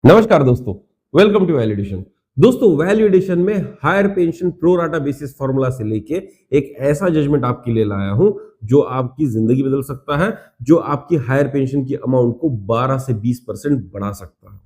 नमस्कार दोस्तों, welcome to Value Addition. दोस्तों, वैल्यू एडिशन में higher pension pro rata basis formula से लेके एक ऐसा जजमेंट आपके लिए लाया हूं जो आपकी जिंदगी बदल सकता है, जो आपकी हायर पेंशन की अमाउंट को 12 से 20% बढ़ा सकता है।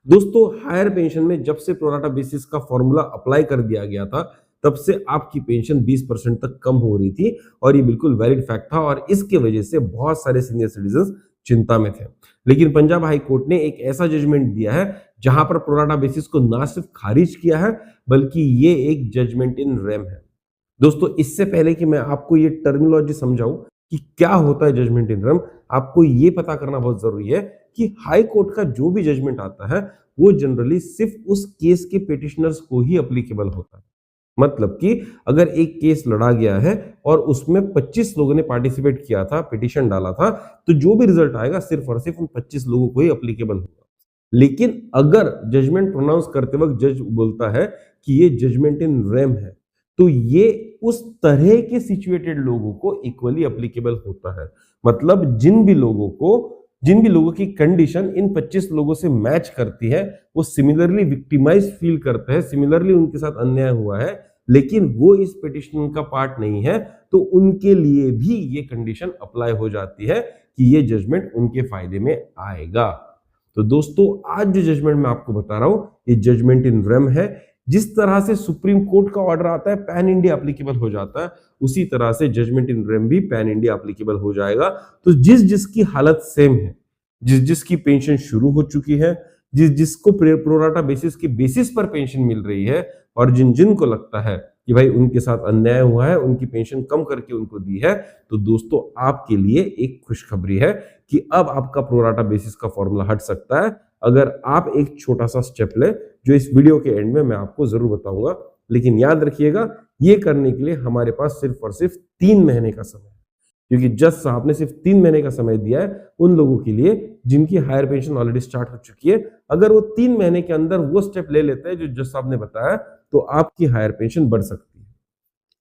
दोस्तों, हायर पेंशन में जब से प्रो राटा बेसिस का फॉर्मूला अप्लाई कर दिया गया था, तब से आपकी पेंशन 20% तक कम हो रही थी और ये बिल्कुल वैलिड फैक्ट था और इसके वजह से बहुत सारे सीनियर सिटीजन चिंता में थे। लेकिन पंजाब हाई कोर्ट ने एक ऐसा जजमेंट दिया है जहां पर प्रो राटा बेसिस को ना सिर्फ खारिज किया है, बल्कि ये एक जजमेंट इन रेम है। दोस्तों, इससे पहले कि मैं आपको ये टर्मिनोलॉजी समझाऊं कि क्या होता है जजमेंट इन रेम, आपको ये पता करना बहुत जरूरी है कि हाई कोर्ट का जो भी जजमेंट आता है वो जनरली सिर्फ उस केस के पिटिशनर्स को ही अप्लीकेबल होता है। मतलब कि अगर एक केस लड़ा गया है और उसमें 25 लोगों ने पार्टिसिपेट किया था, पिटीशन डाला था, तो जो भी रिजल्ट आएगा सिर्फ और सिर्फ उन 25 लोगों को ही अप्लीकेबल होगा। लेकिन अगर जजमेंट प्रोनाउंस करते वक्त जज बोलता है कि ये जजमेंट इन रेम है, तो ये उस तरह के सिचुएटेड लोगों को इक्वली अप्लीकेबल होता है। मतलब जिन भी लोगों की कंडीशन इन 25 लोगों से मैच करती है, वो सिमिलरली विक्टिमाइज फील करते हैं, सिमिलरली उनके साथ अन्याय हुआ है, लेकिन वो इस पिटिशन का पार्ट नहीं है, तो उनके लिए भी ये कंडीशन अप्लाई हो जाती है कि ये जजमेंट उनके फायदे में आएगा। तो दोस्तों, आज जो जजमेंट मैं आपको बता रहा हूं, ये जजमेंट इन रेम है। जिस तरह से सुप्रीम कोर्ट का ऑर्डर आता है पैन इंडिया एप्लीकेबल हो जाता है, उसी तरह से जजमेंट इन रेम भी पैन इंडिया एप्लीकेबल हो जाएगा। तो जिसकी हालत सेम है, जिसकी पेंशन शुरू हो चुकी है, जिसको प्रो राटा बेसिस के बेसिस पर पेंशन मिल रही है, और जिनको लगता है कि भाई उनके साथ अन्याय हुआ है, उनकी पेंशन कम करके उनको दी है, तो दोस्तों आपके लिए एक खुशखबरी है कि अब आपका प्रो राटा बेसिस का फॉर्मूला हट सकता है, अगर आप एक छोटा सा स्टेप ले, जो इस वीडियो के एंड में मैं आपको जरूर बताऊंगा। लेकिन याद रखिएगा, ये करने के लिए हमारे पास सिर्फ और सिर्फ 3 महीने का समय है, क्योंकि जज साहब ने सिर्फ 3 महीने का समय दिया है उन लोगों के लिए जिनकी हायर पेंशन ऑलरेडी स्टार्ट हो चुकी है। अगर वो 3 महीने के अंदर वो स्टेप ले लेते हैं जो जज साहब ने बताया, तो आपकी हायर पेंशन बढ़ सकती है।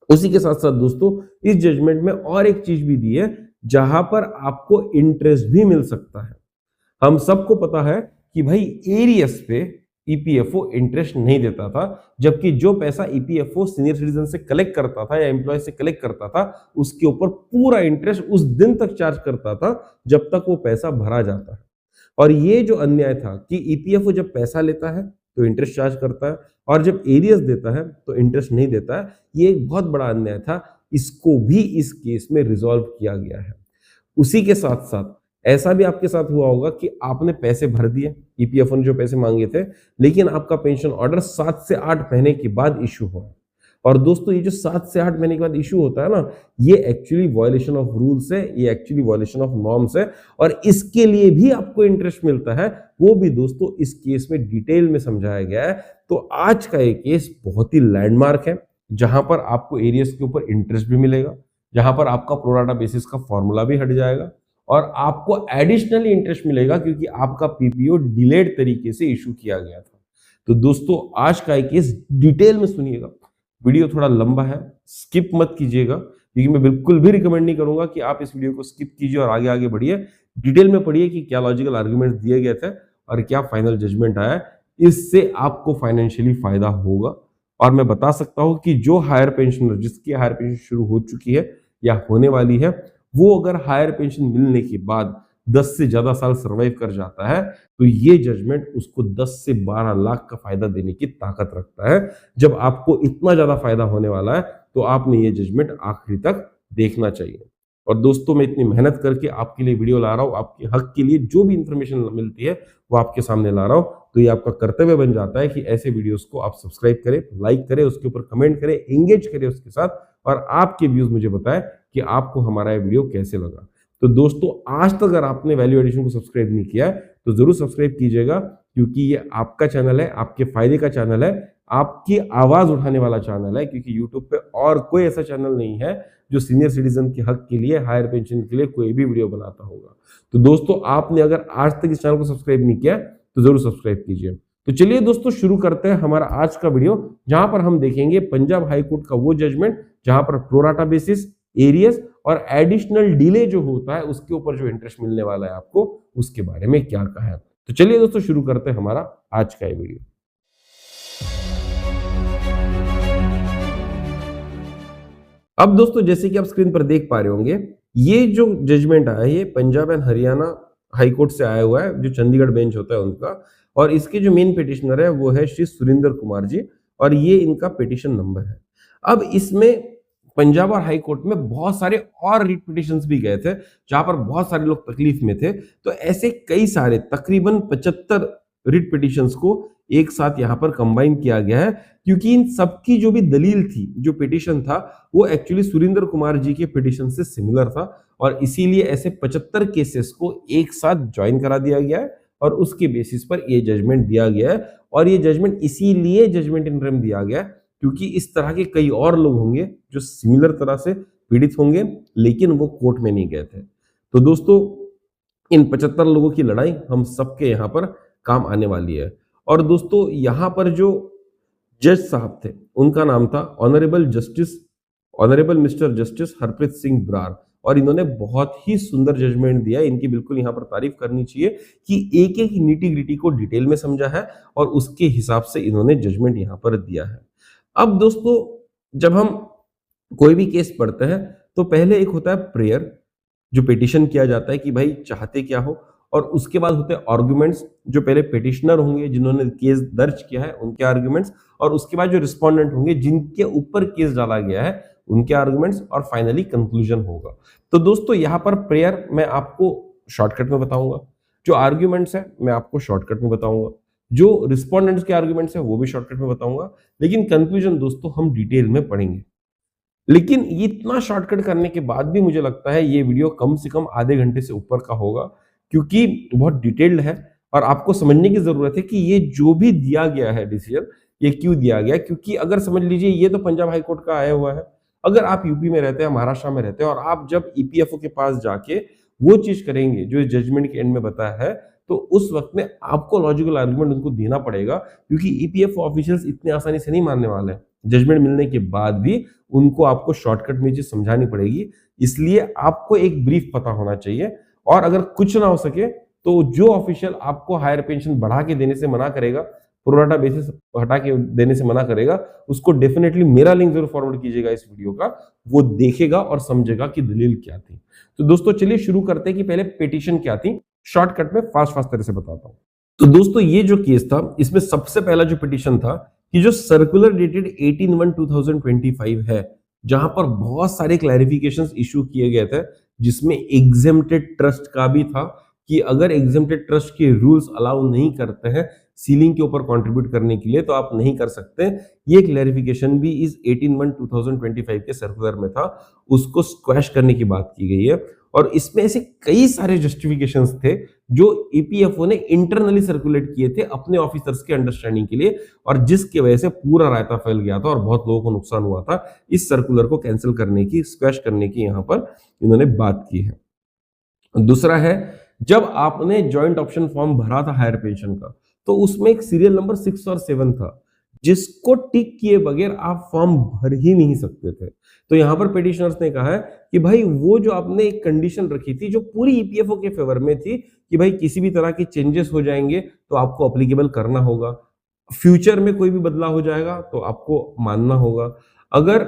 उसी के साथ साथ दोस्तों, इस जजमेंट में और एक चीज भी दी है जहां पर आपको इंटरेस्ट भी मिल सकता है। हम सबको पता है कि भाई एरियस पे ईपीएफओ इंटरेस्ट नहीं देता था, जबकि जो पैसा ईपीएफओ सीनियर सिटीजन से कलेक्ट करता था या एम्प्लॉय से कलेक्ट करता था, उसके ऊपर पूरा इंटरेस्ट उस दिन तक चार्ज करता था जब तक वो पैसा भरा जाता है। और ये जो अन्याय था कि ईपीएफओ जब पैसा लेता है तो इंटरेस्ट चार्ज करता है, और जब एरियस देता है तो इंटरेस्ट नहीं देता है, ये एक बहुत बड़ा अन्याय था। इसको भी इस केस में रिजॉल्व किया गया है। उसी के साथ साथ ऐसा भी आपके साथ हुआ होगा कि आपने पैसे भर दिए, ईपीएफओ ने जो पैसे मांगे थे, लेकिन आपका पेंशन ऑर्डर 7 से 8 महीने के बाद इशू हुआ। और दोस्तों, ये जो 7 से 8 महीने के बाद इशू होता है ना, ये एक्चुअली वायलेशन ऑफ रूल्स है, ये एक्चुअली वायलेशन ऑफ नॉर्म्स है, और इसके लिए भी आपको इंटरेस्ट मिलता है। वो भी दोस्तों इस केस में डिटेल में समझाया गया है। तो आज का ये केस बहुत ही लैंडमार्क है, जहां पर आपको एरियस के ऊपर इंटरेस्ट भी मिलेगा, जहां पर आपका प्रो राटा बेसिस का फॉर्मूला भी हट जाएगा, और आपको एडिशनली इंटरेस्ट मिलेगा क्योंकि आपका पीपीओ डिलेड तरीके से इशू किया गया था। तो दोस्तों, आज का एक केस डिटेल में सुनिएगा। वीडियो थोड़ा लंबा है, स्किप मत कीजिएगा, क्योंकि मैं बिल्कुल भी रिकमेंड नहीं करूंगा कि आप इस वीडियो को स्किप कीजिए और आगे आगे बढ़िए। डिटेल में पढ़िए कि क्या लॉजिकल आर्गुमेंट दिए गए थे और क्या फाइनल जजमेंट आया। इससे आपको फाइनेंशियली फायदा होगा। और मैं बता सकता हूं कि जो हायर पेंशनर, जिसकी हायर पेंशन शुरू हो चुकी है या होने वाली है, वो अगर हायर पेंशन मिलने के बाद 10 से ज्यादा साल सर्वाइव कर जाता है, तो ये जजमेंट उसको 10 से 12 लाख का फायदा देने की ताकत रखता है। जब आपको इतना ज्यादा फायदा होने वाला है, तो आपने ये जजमेंट आखिरी तक देखना चाहिए। और दोस्तों, मैं इतनी मेहनत करके आपके लिए वीडियो ला रहा हूं, आपके हक के लिए जो भी इंफॉर्मेशन मिलती है वो आपके सामने ला रहा हूं, तो ये आपका कर्तव्य बन जाता है कि ऐसे वीडियोस को आप सब्सक्राइब करें, लाइक करें, उसके ऊपर कमेंट करें, एंगेज करें उसके साथ, और आपके व्यूज मुझे बताएं कि आपको हमारा ये वीडियो कैसे लगा। तो दोस्तों, आज तक अगर आपने वैल्यू एडिशन को सब्सक्राइब नहीं किया है, तो जरूर सब्सक्राइब कीजिएगा, क्योंकि ये आपका चैनल है, आपके फायदे का चैनल है, आपकी आवाज उठाने वाला चैनल है। क्योंकि यूट्यूब पे और कोई ऐसा चैनल नहीं है जो सीनियर सिटीजन के हक के लिए, हायर पेंशन के लिए कोई भी वीडियो बनाता होगा। तो दोस्तों, आपने अगर आज तक इस चैनल को सब्सक्राइब नहीं किया तो जरूर सब्सक्राइब कीजिए। तो चलिए दोस्तों, शुरू करते हैं हमारा आज का वीडियो, जहां पर हम देखेंगे पंजाब हाई कोर्ट का वो जजमेंट जहां पर प्रो राटा बेसिस, एरियस और एडिशनल डिले जो होता है उसके ऊपर जो इंटरेस्ट मिलने वाला है आपको, उसके बारे में क्या कहा है। तो चलिए दोस्तों शुरू करते हैं हमारा आज का ये वीडियो। अब दोस्तों जैसे कि आप स्क्रीन पर देख पा रहे होंगे, ये जो जजमेंट आया है ये Punjab and Haryana high court से आया हुआ है, जो चंडीगढ़ बेंच होता है उनका। और इसके जो मेन पिटिशनर है वो है श्री सुरेंद्र कुमार जी, और ये इनका पिटिशन नंबर है। अब इसमें पंजाब और हाई कोर्ट में बहुत सारे और रिट पिटिशंस भी गए थे, जहां पर बहुत सारे लोग तकलीफ में थे। तो ऐसे कई सारे तकरीबन 75 रिट पिटिशंस को एक साथ यहाँ पर कंबाइन किया गया है, क्योंकि इन सबकी जो भी दलील थी, जो पिटिशन था, वो एक्चुअली सुरेंद्र कुमार जी के पिटिशन से सिमिलर था, और इसीलिए ऐसे 75 केसेस को एक साथ ज्वाइन करा दिया गया है और उसके बेसिस पर ये जजमेंट दिया गया है। और ये जजमेंट इसीलिए जजमेंट इन रेम दिया गया है क्योंकि इस तरह के कई और लोग होंगे जो सिमिलर तरह से पीड़ित होंगे, लेकिन वो कोर्ट में नहीं गए थे। तो दोस्तों इन 75 लोगों की लड़ाई हम सबके यहाँ पर काम आने वाली है। और दोस्तों यहाँ पर जो जज साहब थे उनका नाम था honourable mister justice Harpreet Singh Brar, और इन्होंने बहुत ही सुंदर जजमेंट दिया। इनकी बिल्कुल यहाँ पर तारीफ करनी चाहिए कि एक एक नीटी ग्रिटी को डिटेल में समझा है और उसके हिसाब से इन्होंने जजमेंट यहाँ पर दिया है। अब दोस्तों जब हम कोई भी केस पढ़ते हैं तो पहले एक होता है प्रेयर, जो पिटिशन किया जाता है कि भाई चाहते क्या हो, और उसके बाद होते हैं आर्गुमेंट्स, जो पहले पिटिशनर होंगे जिन्होंने केस दर्ज किया है उनके आर्गुमेंट्स, और उसके बाद जो रिस्पोंडेंट होंगे जिनके ऊपर केस डाला गया है उनके आर्गुमेंट्स, और फाइनली कंक्लूजन होगा। तो दोस्तों यहाँ पर प्रेयर मैं आपको शॉर्टकट में बताऊंगा, जो आर्ग्यूमेंट्स है मैं आपको शॉर्टकट में बताऊंगा, जो रिस्पोंडेंट्स के आर्गुमेंट्स है वो भी शॉर्टकट में बताऊंगा, लेकिन कंक्लूजन दोस्तों हम डिटेल में पढ़ेंगे। लेकिन इतना शॉर्टकट करने के बाद भी मुझे लगता है ये वीडियो कम से कम आधे घंटे से ऊपर का होगा, क्योंकि बहुत डिटेल्ड है और आपको समझने की जरूरत है कि ये जो भी दिया गया है डिसीजन, ये क्यों दिया गया। क्योंकि अगर समझ लीजिए ये तो पंजाब हाई कोर्ट का आया हुआ है, अगर आप यूपी में रहते हैं, महाराष्ट्र में रहते हैं, और आप जब ईपीएफओ के पास जाके वो चीज करेंगे जो इस जजमेंट के एंड में बताया है, तो उस वक्त में आपको लॉजिकल आर्गुमेंट उनको देना पड़ेगा, क्योंकि ईपीएफओ ऑफिशियल्स इतने आसानी से नहीं मानने वाले हैं। जजमेंट मिलने के बाद भी उनको आपको शॉर्टकट में चीज समझानी पड़ेगी, इसलिए आपको एक ब्रीफ पता होना चाहिए। और अगर कुछ ना हो सके तो जो ऑफिशियल आपको हायर पेंशन बढ़ा के देने से मना करेगा, प्रोराटा बेसिस हटा के देने से मना करेगा, उसको डेफिनेटली मेरा लिंक जरूर फॉरवर्ड कीजिएगा इस वीडियो का, वो देखेगा और समझेगा कि दलील क्या थी। तो दोस्तों चलिए शुरू करते हैं कि पहले पिटीशन क्या थी, शॉर्टकट में फास्ट तरह से बताता हूं। तो दोस्तों ये जो केस था, इसमें सबसे पहला जो पिटीशन था कि जो सर्कुलर डेटेड 18/1/2025 है, जहां पर बहुत सारे क्लैरिफिकेशंस इशू किए गए थे, जिसमें एग्जेम्प्टेड ट्रस्ट का भी था कि अगर एग्जेम्प्टेड ट्रस्ट के रूल्स अलाउ नहीं करते हैं सीलिंग के ऊपर कंट्रीब्यूट करने के लिए, तो आप नहीं कर सकते। ये क्लैरिफिकेशन भी इस 18/1/2025 के सर्कुलर में था, उसको स्क्वैश करने की बात की गई है। और इसमें ऐसे कई सारे जस्टिफिकेशंस थे जो ईपीएफओ ने इंटरनली सर्कुलेट किए थे अपने ऑफिसर्स के अंडरस्टैंडिंग के लिए, और जिसकी वजह से पूरा रायता फैल गया था और बहुत लोगों को नुकसान हुआ था। इस सर्कुलर को कैंसिल करने की, स्क्वैश करने की यहाँ पर इन्होंने बात की है। दूसरा है, जब आपने जॉइंट ऑप्शन फॉर्म भरा था हायर पेंशन का, तो उसमें एक सीरियल नंबर 6 और 7 था, जिसको टिक किए बगैर आप फॉर्म भर ही नहीं सकते थे। तो यहां पर पिटिशनर्स ने कहा है कि भाई वो जो आपने एक कंडीशन रखी थी जो पूरी ईपीएफओ के फेवर में थी कि भाई किसी भी तरह के चेंजेस हो जाएंगे तो आपको अप्लीकेबल करना होगा, फ्यूचर में कोई भी बदलाव हो जाएगा तो आपको मानना होगा। अगर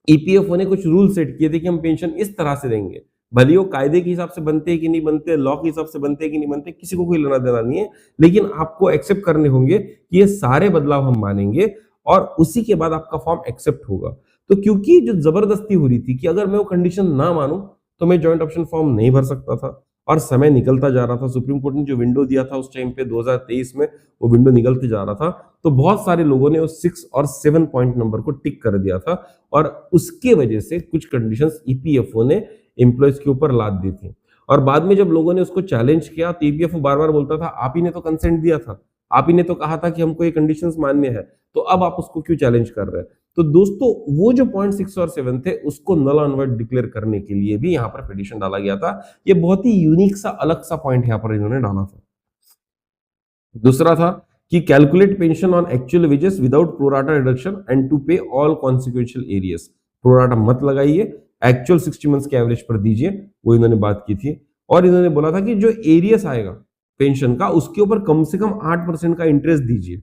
ईपीएफओ ने कुछ रूल सेट किए थे कि हम पेंशन इस तरह से देंगे, भले वो कायदे के हिसाब से बनते हैं कि नहीं बनते, लॉ के हिसाब से बनते हैं कि नहीं बनते, किसी को कोई लेना देना नहीं है, लेकिन आपको एक्सेप्ट करने होंगे कि ये सारे बदलाव हम मानेंगे और उसी के बाद आपका फॉर्म एक्सेप्ट होगा। तो क्योंकि जो जबरदस्ती हो रही थी कि अगर मैं वो कंडीशन ना मानूं तो मैं जॉइंट ऑप्शन फॉर्म नहीं भर सकता था, और समय निकलता जा रहा था। सुप्रीम कोर्ट ने जो विंडो दिया था उस टाइम पे 2023 में, वो विंडो निकलते जा रहा था, तो बहुत सारे लोगों ने उस 6 और 7 पॉइंट नंबर को टिक कर दिया था, और उसके वजह से कुछ कंडीशंस ईपीएफओ ने एम्प्लॉयज के ऊपर लाद दी थी। और बाद में जब लोगों ने उसको चैलेंज किया तो ईपीएफओ बार बार बोलता था आप ही ने तो कंसेंट दिया था, आप ही ने तो कहा था कि हमको ये कंडीशंस मान्य है, तो अब आप उसको क्यों चैलेंज कर रहे हैं। तो दोस्तों वो जो पॉइंट 6 और 7 थे उसको नल एंड वॉइड डिक्लेयर करने के लिए भी यहाँ पर पिटीशन डाला गया था। ये बहुत ही यूनिक सा अलग सा पॉइंट यहाँ पर इन्होंने डाला था। दूसरा था कि calculate pension on actual wages without pro rata reduction and to pay all consequential arrears. Pro rata मत लगाइए, एक्चुअल 60 मंथ्स के एवरेज पर दीजिए, वो इन्होंने बात की थी। और इन्होंने बोला था कि जो एरियस आएगा पेंशन का, उसके ऊपर कम से कम 8% का इंटरेस्ट दीजिए।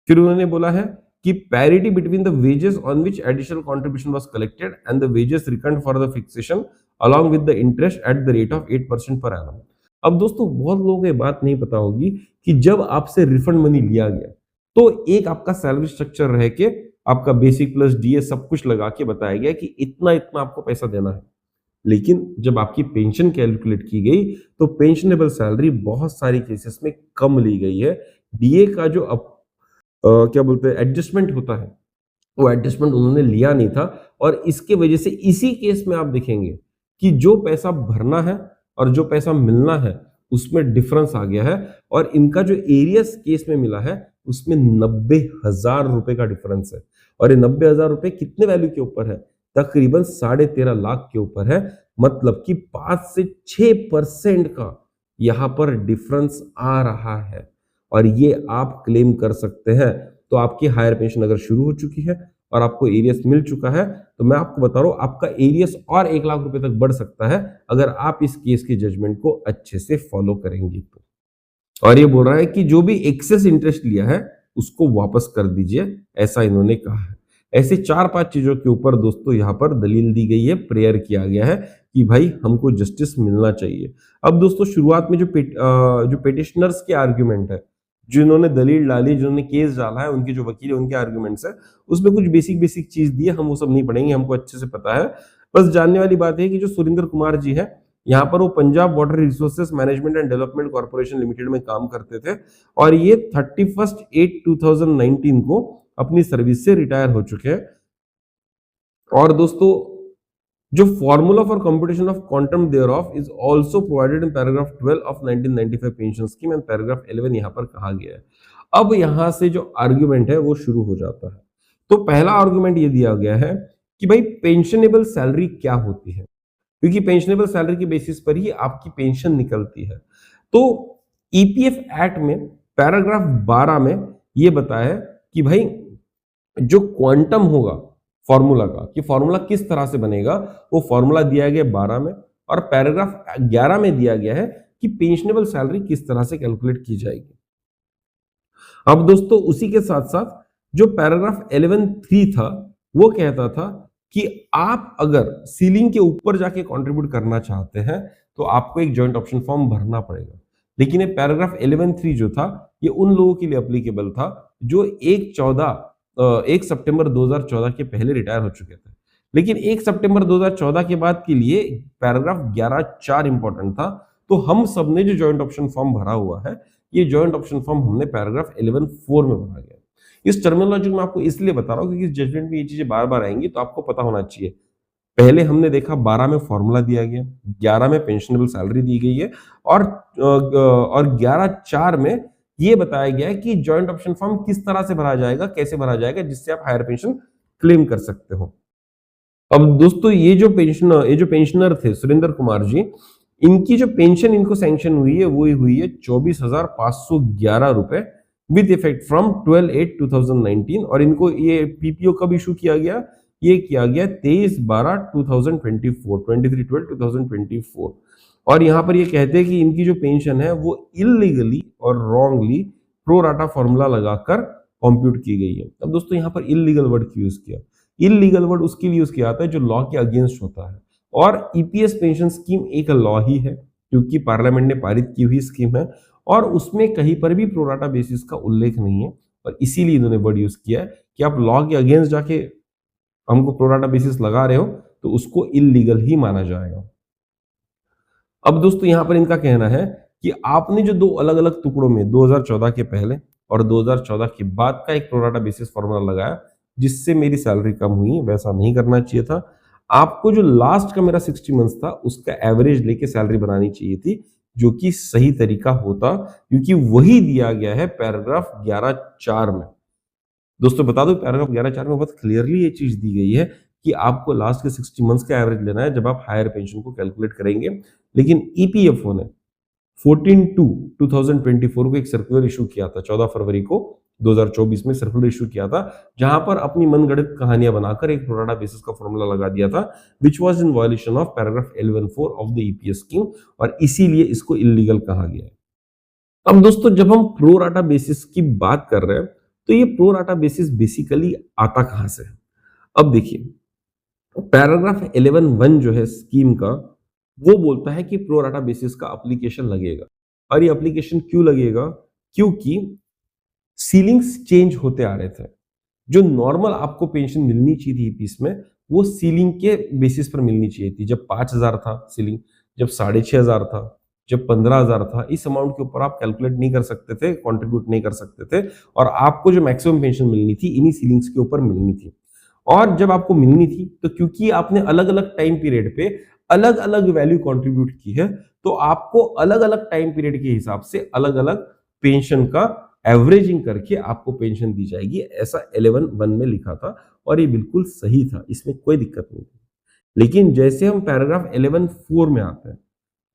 फिर उन्होंने बोला है कि parity between the wages on which additional contribution was collected and the wages reckoned for the fixation along with the interest at the rate of 8% per annum. अब दोस्तों बहुत लोगों को ये बात नहीं पता होगी कि जब आपसे रिफंड मनी लिया गया तो एक आपका सैलरी स्ट्रक्चर रह के आपका बेसिक प्लस डीए सब कुछ लगा के बताया गया कि इतना इतना आपको पैसा देना है। लेकिन जब आपकी पेंशन कैलकुलेट की गई तो पेंशनेबल सैलरी बहुत सारी केसेस में कम ली गई है। डीए का जो क्या बोलते हैं एडजस्टमेंट होता है, वो एडजस्टमेंट उन्होंने लिया नहीं था और इसके वजह से इसी केस में आप देखेंगे कि जो पैसा भरना है और जो पैसा मिलना है उसमें डिफरेंस आ गया है और इनका जो एरियस केस में मिला है उसमें 90,000 रुपए का डिफरेंस है। और ये 90,000 रुपए कितने वैल्यू के ऊपर है? तकरीबन 13.5 लाख के ऊपर है। मतलब कि 5 से 6% का यहां पर डिफरेंस आ रहा है और ये आप क्लेम कर सकते हैं। तो आपकी हायर पेंशन अगर शुरू हो चुकी है और आपको एरियस मिल चुका है तो मैं आपको बता रहा हूं आपका एरियस और 1 लाख रुपए तक बढ़ सकता है अगर आप इस केस के जजमेंट को अच्छे से फॉलो करेंगे तो। और ये बोल रहा है कि जो भी एक्सेस इंटरेस्ट लिया है उसको वापस कर दीजिए, ऐसा इन्होंने कहा है। ऐसे 4-5 चीजों के ऊपर दोस्तों यहाँ पर दलील दी गई है, प्रेयर किया गया है कि भाई हमको जस्टिस मिलना चाहिए। अब दोस्तों शुरुआत में जो पेटिशनर्स के आर्ग्यूमेंट है, जिन्होंने दलील डाली, जिन्होंने केस डाला है, उनके जो वकील है उनके आर्ग्यूमेंट्स है, उसमें कुछ बेसिक चीज दी है, हम वो सब नहीं पढ़ेंगे, हमको अच्छे से पता है। बस जानने वाली बात है कि जो सुरेंद्र कुमार जी है यहाँ पर वो Punjab water resources management and development corporation limited में काम करते थे और ये 31/8/2019 को अपनी सर्विस से रिटायर हो चुके हैं। और दोस्तों जो formula for computation of quantum thereof is also provided in paragraph 12 of 1995 pension scheme and paragraph 11 यहाँ पर कहा गया है। अब यहां से जो आर्ग्यूमेंट है वो शुरू हो जाता है। तो पहला आर्ग्यूमेंट ये दिया गया है कि भाई पेंशनेबल सैलरी क्या होती है, क्योंकि पेंशनेबल सैलरी के बेसिस पर ही आपकी पेंशन निकलती है। तो ईपीएफ एक्ट में पैराग्राफ 12 में ये बताया कि भाई जो क्वांटम होगा फॉर्मूला का, कि फॉर्मूला किस तरह से बनेगा, वो फॉर्मूला दिया गया 12 में और पैराग्राफ 11 में दिया गया है कि पेंशनेबल सैलरी किस तरह से कैलकुलेट की जाएगी। अब दोस्तों उसी के साथ साथ जो पैराग्राफ 11(3) था वो कहता था कि आप अगर सीलिंग के ऊपर जाके कंट्रीब्यूट करना चाहते हैं तो आपको एक जॉइंट ऑप्शन फॉर्म भरना पड़ेगा। लेकिन ये पैराग्राफ 11(3) जो था ये उन लोगों के लिए एप्लीकेबल था जो 1 सितंबर 2014 के पहले रिटायर हो चुके थे। लेकिन 1 सितंबर 2014 के बाद के लिए पैराग्राफ 11(4) इंपॉर्टेंट था। तो हम सबने जो जॉइंट ऑप्शन फॉर्म भरा हुआ है, ये जॉइंट ऑप्शन फॉर्म हमने पैराग्राफ 11(4) में भरा गया। इस टर्मिनोलॉजी में आपको इसलिए बता रहा हूं क्योंकि इस जजमेंट में ये चीजें बार बार आएंगी तो आपको पता होना चाहिए। पहले हमने देखा 12 में फॉर्मूला दिया गया, 11 में पेंशनेबल सैलरी दी गई है और 11(4) में ये बताया गया है कि जॉइंट ऑप्शन फॉर्म किस तरह से भरा जाएगा, कैसे भरा जाएगा, जिससे आप हायर पेंशन क्लेम कर सकते हो। अब दोस्तों ये जो पेंशनर थे सुरेंद्र कुमार जी, इनकी जो पेंशन इनको सैंक्शन हुई है वो हुई है 24,511 रुपए विद इफेक्ट फ्रॉम 12/8/2019 और इनको ये पीपीओ कब इशू किया गया, ये किया गया 23/12/2024, 23/12/2024। और यहाँ पर ये कहते हैं कि इनकी जो पेंशन है वो इलीगली और रॉन्गली प्रो राटा फॉर्मूला लगाकर कंप्यूट की गई है। अब दोस्तों यहाँ पर इलीगल वर्ड क्यों यूज किया? इलीगल वर्ड उसके लिए यूज किया जाता है जो लॉ के अगेंस्ट होता है और ईपीएस पेंशन स्कीम एक लॉ ही है क्योंकि पार्लियामेंट ने पारित की हुई स्कीम है और उसमें कहीं पर भी प्रोराटा बेसिस का उल्लेख नहीं है और इसीलिए इन्होंने वर्ड यूज किया है कि आप लॉ के अगेंस्ट जाके हमको प्रोराटा बेसिस लगा रहे हो तो उसको इलीगल ही माना जाएगा। अब दोस्तों यहां पर इनका कहना है कि आपने जो दो अलग अलग टुकड़ों में 2014 के पहले और 2014 के बाद का एक प्रोराटा बेसिस फॉर्मूला लगाया जिससे मेरी सैलरी कम हुई, वैसा नहीं करना चाहिए था। आपको जो लास्ट का मेरा 60 मंथ्स था उसका एवरेज लेके सैलरी बनानी चाहिए थी, जो कि सही तरीका होता क्योंकि वही दिया गया है पैराग्राफ 11(4) में। दोस्तों बता दो पैराग्राफ 11(4) में बहुत क्लियरली ये चीज दी गई है कि आपको लास्ट के 60 मंथ्स का एवरेज लेना है जब आप हायर पेंशन को कैलकुलेट करेंगे। लेकिन ईपीएफओ ने 14/2/2024 को एक सर्कुलर इशू किया था, 14 फरवरी को 2024 में सर्कुलर इशू किया था, जहां पर अपनी मनगढ़ंत कहानियां बनाकर एक प्रोराटा बेसिस का फॉर्मूला लगा दिया था which was in violation of paragraph 11(4) of the EPS scheme और इसीलिए इसको इलीगल कहा गया है। अब दोस्तों जब हम प्रो राटा बेसिस की बात कर रहे हैं, तो ये प्रो राटा बेसिस बेसिकली आता कहां से है? अब देखिए, पैराग्राफ 11(1) जो है स्कीम का, वो बोलता है कि प्रो राटा बेसिस का एप्लीकेशन लगेगा। और ये एप्लीकेशन क्यों लगेगा? क्योंकि सीलिंग्स चेंज होते आ रहे थे। जो नॉर्मल आपको पेंशन मिलनी चाहिए थी ईपीएस में, वो सीलिंग के बेसिस पर मिलनी चाहिए थी। जब 5,000 था सीलिंग, जब 6,500 था, जब 15,000 था, इस अमाउंट के ऊपर आप कैलकुलेट नहीं कर सकते थे, कंट्रीब्यूट नहीं कर सकते थे, और आपको जो मैक्सिमम पेंशन मिलनी थी इन्हीं सीलिंग्स के ऊपर मिलनी थी। और जब आपको मिलनी थी, तो क्योंकि आपने अलग-अलग टाइम पीरियड पे अलग-अलग वैल्यू कंट्रीब्यूट की है, तो आपको अलग-अलग टाइम पीरियड के हिसाब से अलग-अलग पेंशन का एवरेजिंग करके आपको पेंशन दी जाएगी, ऐसा 11(1) में लिखा था। और ये बिल्कुल सही था, इसमें कोई दिक्कत नहीं थी। लेकिन जैसे हम पैराग्राफ 11(4) में आते हैं,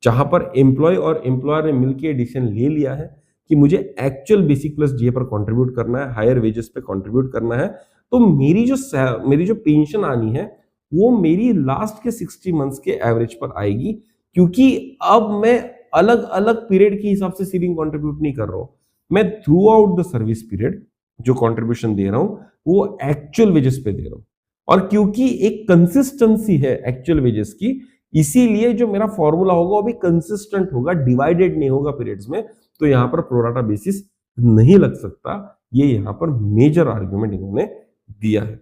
जहां पर एम्प्लॉय और एम्प्लॉयर ने मिलकर डिसीजन ले लिया है कि मुझे एक्चुअल बेसिक प्लस डीए पर कंट्रीब्यूट करना है, हायर वेजेस पे कंट्रीब्यूट करना है, तो मेरी जो पेंशन आनी है, वो मेरी लास्ट के 60 मंथ्स के एवरेज पर आएगी। क्योंकि अब मैं अलग अलग पीरियड के हिसाब से सीलिंग कंट्रीब्यूट नहीं कर रहा हूं, मैं through out the service period जो कंट्रीब्यूशन दे रहा हूं, वो एक्चुअल वेजेस पे दे रहा हूं। और क्योंकि एक कंसिस्टेंसी है एक्चुअल वेजेस की, इसीलिए जो मेरा फॉर्मूला होगा वो भी कंसिस्टेंट होगा, डिवाइडेड नहीं होगा पीरियड्स में। तो यहां पर प्रोराटा बेसिस नहीं लग सकता। ये यहां पर मेजर आर्ग्यूमेंट इन्होंने दिया है।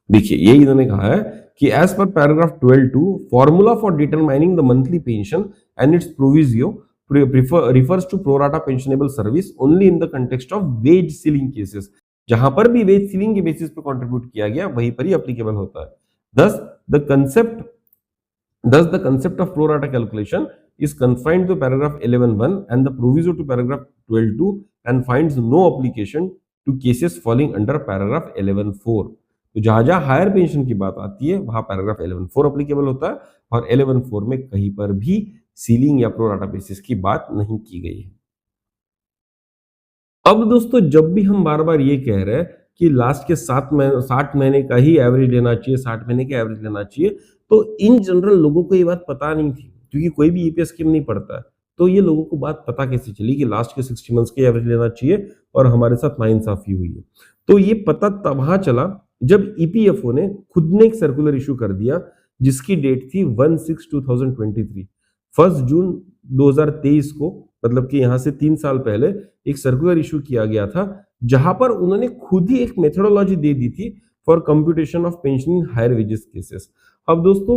देखिए, ये इन्होंने कहा है कि as per paragraph 12(2) formula for determining the monthly pension and its proviso refers to pro rata pensionable service only in the context of wage ceiling cases। जहां पर भी वेज सीलिंग के बेसिस पे कंट्रीब्यूट किया गया, वहीं पर ही एप्लीकेबल होता है। thus the concept Thus, the concept of pro rata calculation is confined to paragraph 11(1) and the proviso to paragraph 12(2) and finds no application to cases falling under paragraph 11(4)। तो जहां जहां हायर पेंशन की बात आती है, वहां पैराग्राफ 11(4) एप्लीकेबल होता है, और 11(4) में कहीं पर भी सीलिंग या प्रो राटा बेसिस की बात नहीं की गई है। अब दोस्तों जब भी हम बार बार ये कह रहे हैं कि लास्ट के 60 महीने का ही एवरेज लेना चाहिए, 60 महीने का एवरेज लेना चाहिए, तो इन जनरल लोगों को ये बात पता नहीं थी, क्योंकि कोई भी ईपीएस स्कीम नहीं पढ़ता है। तो ये लोगों को बात पता कैसे चली कि लास्ट के 60 मंथ्स के एवरेज लेना चाहिए, और हमारे साथ नाइंसाफी हुई है। तो ये पता तब वहां चला जब ईपीएफओ ने खुद ने एक सर्कुलर इशू कर दिया, जिसकी डेट थी 1/6/2023। 1 जून 2023 को, मतलब कि यहां से 3 साल पहले एक सर्कुलर इशू किया गया था, जहां पर उन्होंने खुद ही एक मेथोडोलॉजी दे दी थी for computation of pension in higher wages cases. अब दोस्तों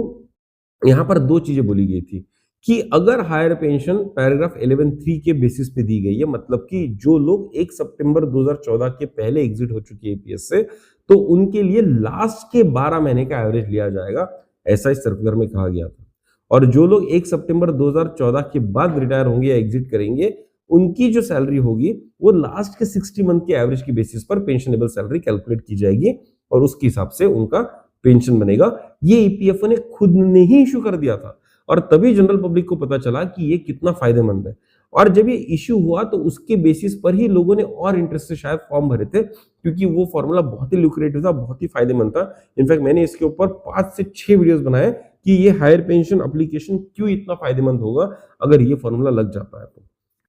यहां पर दो चीजें बोली गई थी कि अगर हायर पेंशन पैराग्राफ 11(3) के बेसिस पे दी गई है, मतलब कि जो लोग 1 सितंबर 2014 के पहले एग्जिट हो चुके हैं ईपीएस से, तो उनके लिए लास्ट के 12 महीने का एवरेज लिया जाएगा, ऐसा इस सर्कुलर में कहा गया था। और जो लोग 1 सितंबर 2014 के बाद रिटायर होंगे या एग्जिट करेंगे, उनकी जो सैलरी होगी वो लास्ट के 60 मंथ के एवरेज की बेसिस पर पेंशनेबल सैलरी कैलकुलेट की जाएगी, और उसके हिसाब से उनका पेंशन बनेगा। ये ईपीएफओ ने खुद ने ही इशू कर दिया था, और तभी जनरल पब्लिक को पता चला कि ये कितना फायदेमंद है। और जब ये इशू हुआ, तो उसके बेसिस पर ही लोगों ने और इंटरेस्ट से शायद फॉर्म भरे थे, क्योंकि वो फॉर्मूला बहुत ही ल्यूक्रेटिव था, बहुत ही फायदेमंद था। इनफैक्ट मैंने इसके ऊपर 5 से 6 वीडियोस बनाए कि ये हायर पेंशन एप्लीकेशन क्यों इतना फायदेमंद होगा अगर ये फॉर्मूला लग जाता है तो।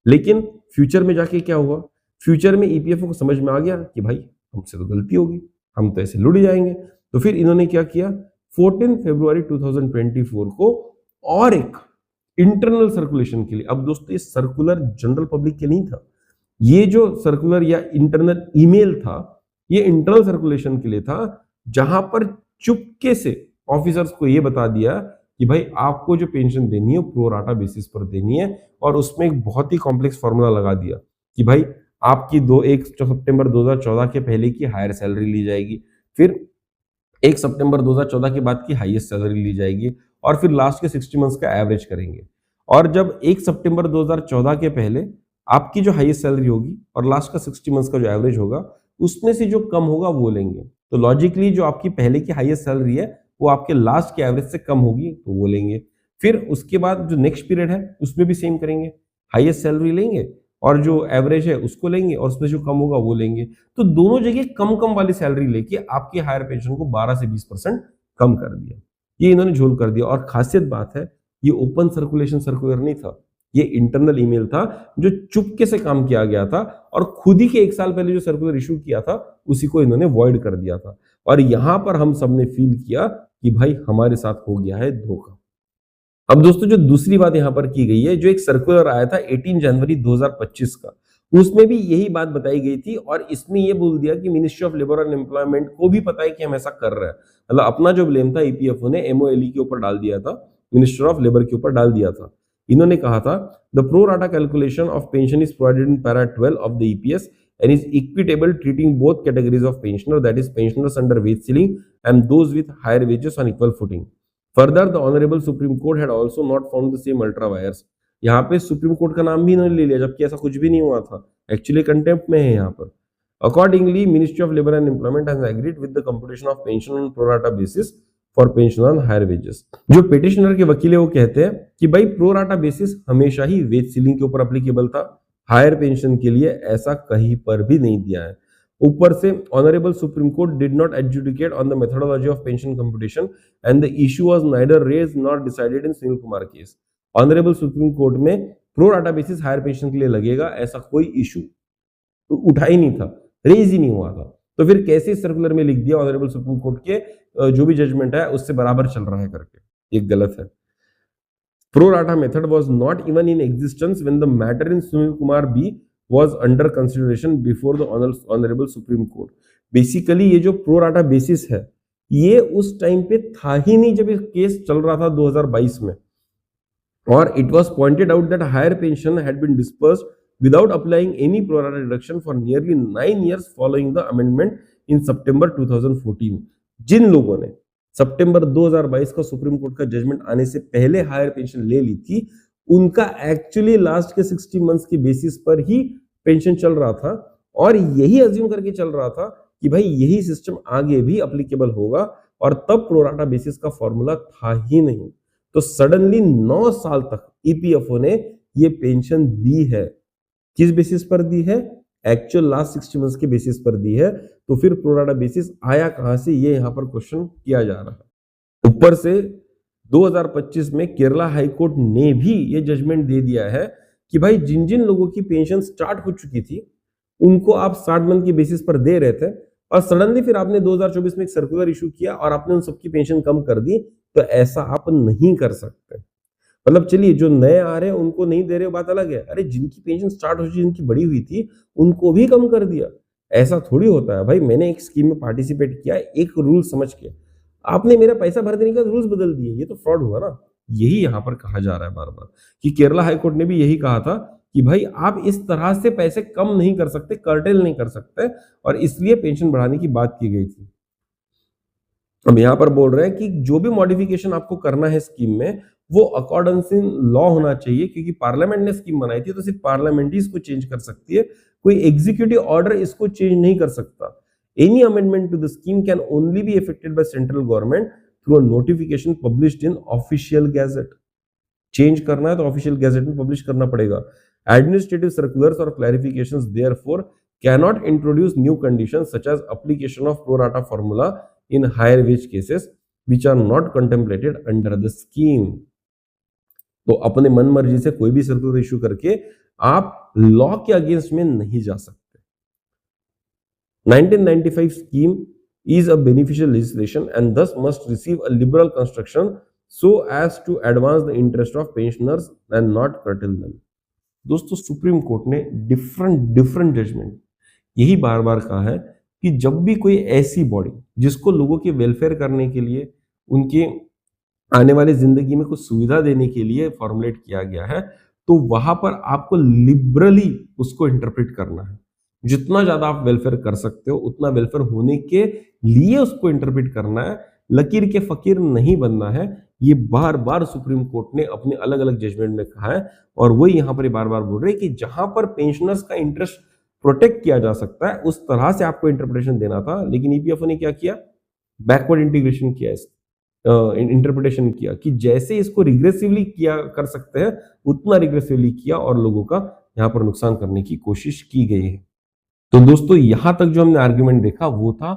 लेकिन फ्यूचर में जाके क्या हुआ? फ्यूचर में ईपीएफओ को समझ में आ गया कि भाई हमसे तो गलती होगी, हम तो ऐसे लुट जाएंगे। तो फिर इन्होंने क्या किया, 14 फरवरी 2024 को और एक इंटरनल सर्कुलेशन के लिए, अब दोस्तों ये सर्कुलर जनरल पब्लिक के नहीं था, ये जो सर्कुलर या इंटरनल ईमेल था, ये इंटरनल सर्कुलेशन के लिए था, जहां पर चुपके से ऑफिसर्स को ये बता दिया कि भाई आपको जो पेंशन देनी है प्रो राटा बेसिस पर देनी है, और उसमें एक बहुत ही कॉम्प्लेक्स फॉर्मूला लगा दिया कि भाई आपकी 1 सितंबर 2014 के पहले की हायर सैलरी ली जाएगी, फिर 1 सितंबर 2014 के बाद की हाईएस्ट सैलरी ली जाएगी, और फिर लास्ट के 60 मंथ्स का एवरेज करेंगे। और जब 1 सितंबर 2014 के पहले आपकी जो हाईएस्ट सैलरी होगी और लास्ट का 60 मंथ्स का जो एवरेज होगा, उसमें से जो कम होगा वो लेंगे। तो लॉजिकली जो आपकी पहले की हाईएस्ट सैलरी है वो आपके लास्ट के एवरेज से कम होगी, तो वो लेंगे। फिर उसके बाद जो नेक्स्ट पीरियड है उसमें भी सेम करेंगे, हाईएस्ट सैलरी लेंगे और जो एवरेज है उसको लेंगे, और उसमें जो कम होगा वो लेंगे। तो दोनों जगह कम कम वाली सैलरी लेके आपकी हायर पेंशन को 12 से 20% कम कर दिया। ये इन्होंने झोल कर दिया। और खासियत बात है, ये ओपन सर्कुलेशन सर्कुलर नहीं था, ये इंटरनल ईमेल था जो चुपके से काम किया गया था और खुद ही के 1 साल पहले जो सर्कुलर इशू किया था उसी को इन्होंने वॉइड कर दिया था। और यहां पर हम सबने फील किया कि भाई हमारे साथ हो गया है धोखा। अब दोस्तों जो दूसरी बात यहां पर की गई है, जो एक सर्कुलर आया था 18 जनवरी 2025 का, उसमें भी यही बात बताई गई थी और इसमें ये बोल दिया कि ministry of labour and employment को भी पता है कि हम ऐसा कर रहे हैं। मतलब अपना जो ब्लेम था ईपीएफओ ने एमओएलई के ऊपर डाल दिया था, मिनिस्टर ऑफ लेबर के ऊपर डाल दिया था। इन्होंने कहा था the pro rata calculation of pension is provided in para 12 of the EPS and is equitable treating both categories of pensioner, that is pensioners under wage ceiling and those with higher wages on equal footing. Further, the Honorable Supreme Court had also not found the same ultra wires. यहाँ पे supreme court का नाम भी इन्होंने ले लिया जबकि ऐसा कुछ भी नहीं हुआ था, एक्चुअली कंटेम्प्ट में है यहाँ पर। Accordingly, Ministry of Labor and Employment has agreed with the computation of pension on pro rata basis for pension on higher wages. जो पिटिशनर के वकील है वो कहते हैं कि भाई प्रो राटा बेसिस हमेशा ही वेज सीलिंग के ऊपर अप्लीकेबल था, हायर पेंशन के लिए ऐसा कहीं पर भी नहीं दिया है। ऊपर से honourable supreme court did not adjudicate on the methodology of pension computation and the issue was neither raised not decided in Sunil Kumar case. Honourable supreme court में pro rata basis higher pension के लिए लगेगा ऐसा कोई इशू उठा ही नहीं था, raise ही नहीं हुआ था। तो फिर कैसे सर्कुलर में लिख दिया ऑनरेबल सुप्रीम कोर्ट के जो भी जजमेंट है उससे बराबर चल रहा है करके, ये गलत है। Pro rata method was not even in existence when the matter in Sunil Kumar B was under consideration before the Honorable Supreme Court. Basically ये जो pro rata basis है ये उस टाइम पे था ही नहीं जब ये केस चल रहा था 2022 में। और it was pointed out that higher pension had been dispersed without applying any pro rata deduction for nearly 9 years following the amendment in September 2014. जिन लोगों ने सितंबर 2022 का सुप्रीम कोर्ट का जजमेंट आने से पहले हायर पेंशन ले ली थी, उनका एक्चुअली लास्ट के 60 मंथ्स के बेसिस पर ही पेंशन चल रहा था और यही अज्यूम करके चल रहा था कि भाई यही सिस्टम आगे भी एप्लीकेबल होगा और तब प्रोराटा बेसिस का फॉर्मूला था ही नहीं। तो सडनली 9 साल तक ईपीएफओ ने ये पेंशन दी है। किस बेसिस पर दी है? एक्चुअल लास्ट 60 मंथ्स के बेसिस पर दी है। तो फिर प्रोराटा बेसिस आया कहां से, ये यहां पर क्वेश्चन किया जा रहा है। ऊपर से 2025 में केरला हाई कोर्ट ने भी ये जजमेंट दे दिया है कि भाई जिन जिन लोगों की पेंशन स्टार्ट हो चुकी थी उनको आप 60 मंथ के बेसिस पर दे रहे थे और सडनली फिर आपने 2024 में एक सर्कुलर इशू किया और आपने उन सबकी पेंशन कम कर दी, तो ऐसा आप नहीं कर सकते। मतलब चलिए जो नए आ रहे हैं उनको नहीं दे रहे हो बात अलग है, अरे जिनकी पेंशन स्टार्ट हो चुकी, जिनकी बड़ी हुई थी उनको भी कम कर दिया, ऐसा थोड़ी होता है भाई। मैंने एक स्कीम में पार्टिसिपेट किया एक रूल समझ के, आपने मेरा पैसा भर देने का रूल्स बदल दिए, ये तो फ्रॉड हुआ ना। यही यहां पर कहा जा रहा है बार बार कि केरला हाईकोर्ट ने भी यही कहा था कि भाई आप इस तरह से पैसे कम नहीं कर सकते, कर्टेल नहीं कर सकते, और इसलिए पेंशन बढ़ाने की बात की गई थी। अब यहां पर बोल रहे हैं कि जो भी मॉडिफिकेशन आपको करना है स्कीम में वो अकॉर्डेंस इन लॉ होना चाहिए, क्योंकि पार्लियामेंट ने स्कीम बनाई थी तो सिर्फ पार्लियामेंट ही इसको चेंज कर सकती है, कोई एग्जीक्यूटिव ऑर्डर इसको चेंज नहीं कर सकता। Any amendment to the scheme can only be effected by central government through a notification published in official gazette. Change करना है तो ऑफिशियल गैजेट में पब्लिश करना पड़ेगा। एडमिनिस्ट्रेटिव सर्कुलर्स और clarifications therefore cannot introduce new conditions such as application of pro rata formula in higher wage cases which are not contemplated under the scheme। तो अपने मन मर्जी से कोई भी सर्कुलर इशू करके आप लॉ के अगेंस्ट में नहीं जा सकते। 1995 scheme is a beneficial legislation and thus must receive a liberal construction so as to advance the interest of pensioners and not curtail them। दोस्तों सुप्रीम कोर्ट ने डिफरेंट जजमेंट यही बार बार कहा है कि जब भी कोई ऐसी बॉडी जिसको लोगों के वेलफेयर करने के लिए, उनके आने वाली जिंदगी में कुछ सुविधा देने के लिए फॉर्मुलेट किया गया है, तो वहां पर आपको लिबरली उसको इंटरप्रेट करना है। जितना ज्यादा आप वेलफेयर कर सकते हो उतना वेलफेयर होने के लिए उसको इंटरप्रेट करना है, लकीर के फकीर नहीं बनना है। ये बार बार सुप्रीम कोर्ट ने अपने अलग अलग जजमेंट में कहा है और वही यहां पर बार बार बोल रहे हैं कि जहां पर पेंशनर्स का इंटरेस्ट प्रोटेक्ट किया जा सकता है उस तरह से आपको इंटरप्रिटेशन देना था। लेकिन ईपीएफओ ने क्या किया, बैकवर्ड इंटीग्रेशन किया, इंटरप्रिटेशन किया कि जैसे इसको रिग्रेसिवली किया कर सकते हैं उतना रिग्रेसिवली किया और लोगों का यहां पर नुकसान करने की कोशिश की गई है। तो दोस्तों यहां तक जो हमने आर्ग्यूमेंट देखा वो था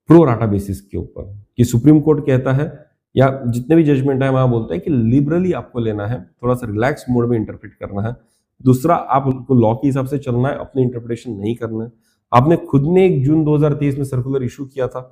प्रो राटा बेसिस के ऊपर कि सुप्रीम कोर्ट कहता है या जितने भी जजमेंट है वहां बोलता है कि लिबरली आपको लेना है, थोड़ा सा रिलैक्स मोड में इंटरप्रेट करना है। दूसरा, आपको लॉ के हिसाब से चलना है, अपनी इंटरप्रिटेशन नहीं करना है। आपने खुद ने 1 जून 2023 में सर्कुलर इशू किया था,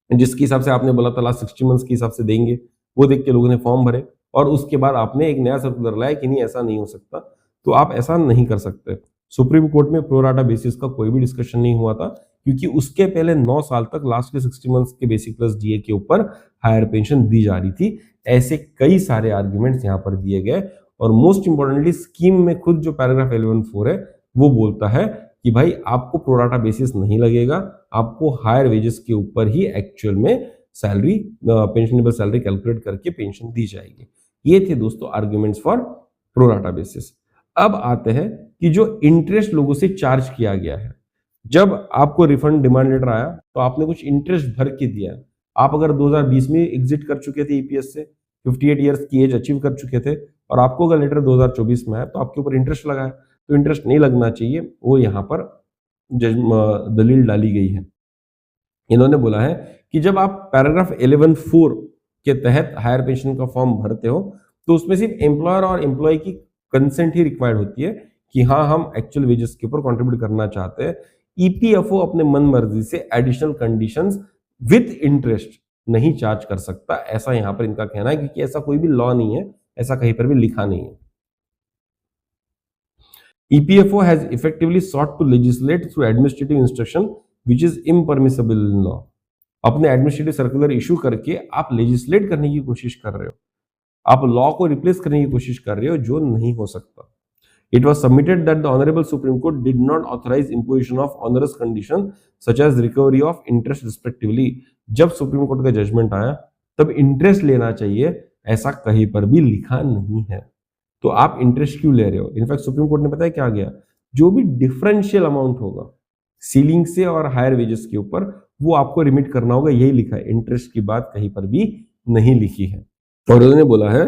जिसके हिसाब से आपने बोला था लास्ट 60 मंथ्स के हिसाब से देंगे, वो देख के लोगों ने फॉर्म भरे, और उसके बाद आपने एक नया सर्कुलर लाया कि नहीं ऐसा नहीं हो सकता, तो आप ऐसा नहीं कर सकते। सुप्रीम कोर्ट में प्रो राटा बेसिस का कोई भी डिस्कशन नहीं हुआ था, क्योंकि उसके पहले 9 साल तक लास्ट के 60 मंथ्स के बेसिक प्लस डीए के ऊपर हायर पेंशन दी जा रही थी। ऐसे कई सारे आर्ग्यूमेंट्स यहाँ पर दिए गए, और मोस्ट इंपॉर्टेंटली स्कीम में खुद जो पैराग्राफ 11(4) है वो बोलता है कि भाई आपको प्रोराटा बेसिस नहीं लगेगा, आपको हायर वेजेस के ऊपर ही एक्चुअल में सैलरी, पेंशनेबल सैलरी कैलकुलेट करके पेंशन दी जाएगी। ये थे दोस्तों आर्ग्यूमेंट्स फॉर प्रोराटा बेसिस। अब आते हैं कि जो इंटरेस्ट लोगों से चार्ज किया गया है, जब आपको रिफंड डिमांड लेटर आया तो आपने कुछ इंटरेस्ट भर के दिया है। आप अगर 2020 में एग्जिट कर चुके थे ईपीएस से, 58 इयर्स की एज अचीव कर चुके थे, और आपको अगर लेटर 2024 में आया तो आपके ऊपर इंटरेस्ट लगा है, तो इंटरेस्ट नहीं लगना चाहिए, वो यहाँ पर दलील डाली गई है। इन्होंने बोला है कि जब आप पैराग्राफ 11(4) के तहत हायर पेंशन का फॉर्म भरते हो तो उसमें सिर्फ एम्प्लॉयर और एम्प्लॉय की कंसेंट ही रिक्वायर्ड होती है कि हाँ हम एक्चुअल वेजेस के ऊपर कंट्रीब्यूट करना चाहते हैं। ईपीएफओ अपने मन मर्जी से एडिशनल कंडीशंस विद इंटरेस्ट नहीं चार्ज कर सकता, ऐसा यहाँ पर इनका कहना है, क्योंकि ऐसा कोई भी लॉ नहीं है, ऐसा कहीं पर भी लिखा नहीं है। EPFO has effectively sought to legislate through administrative instruction which is impermissible in law. अपने एडमिनिस्ट्रेटिव सर्कुलर इशू करके आप लेजिस्लेट करने की कोशिश कर रहे हो, आप लॉ को रिप्लेस करने की कोशिश कर रहे हो, जो नहीं हो सकता। It was submitted that the Honorable Supreme Court did not authorize imposition of onerous condition such as recovery of interest respectively. जब सुप्रीम कोर्ट का जजमेंट आया तब इंटरेस्ट लेना चाहिए, ऐसा कहीं पर भी लिखा नहीं है, तो आप इंटरेस्ट क्यों ले रहे हो? इनफैक्ट सुप्रीम कोर्ट ने पता है क्या गया, जो भी डिफरेंशियल अमाउंट होगा सीलिंग से और हायर वेजेस के ऊपर, वो आपको रिमिट करना होगा, यही लिखा है, इंटरेस्ट की बात कहीं पर भी नहीं लिखी है। और उन्होंने बोला है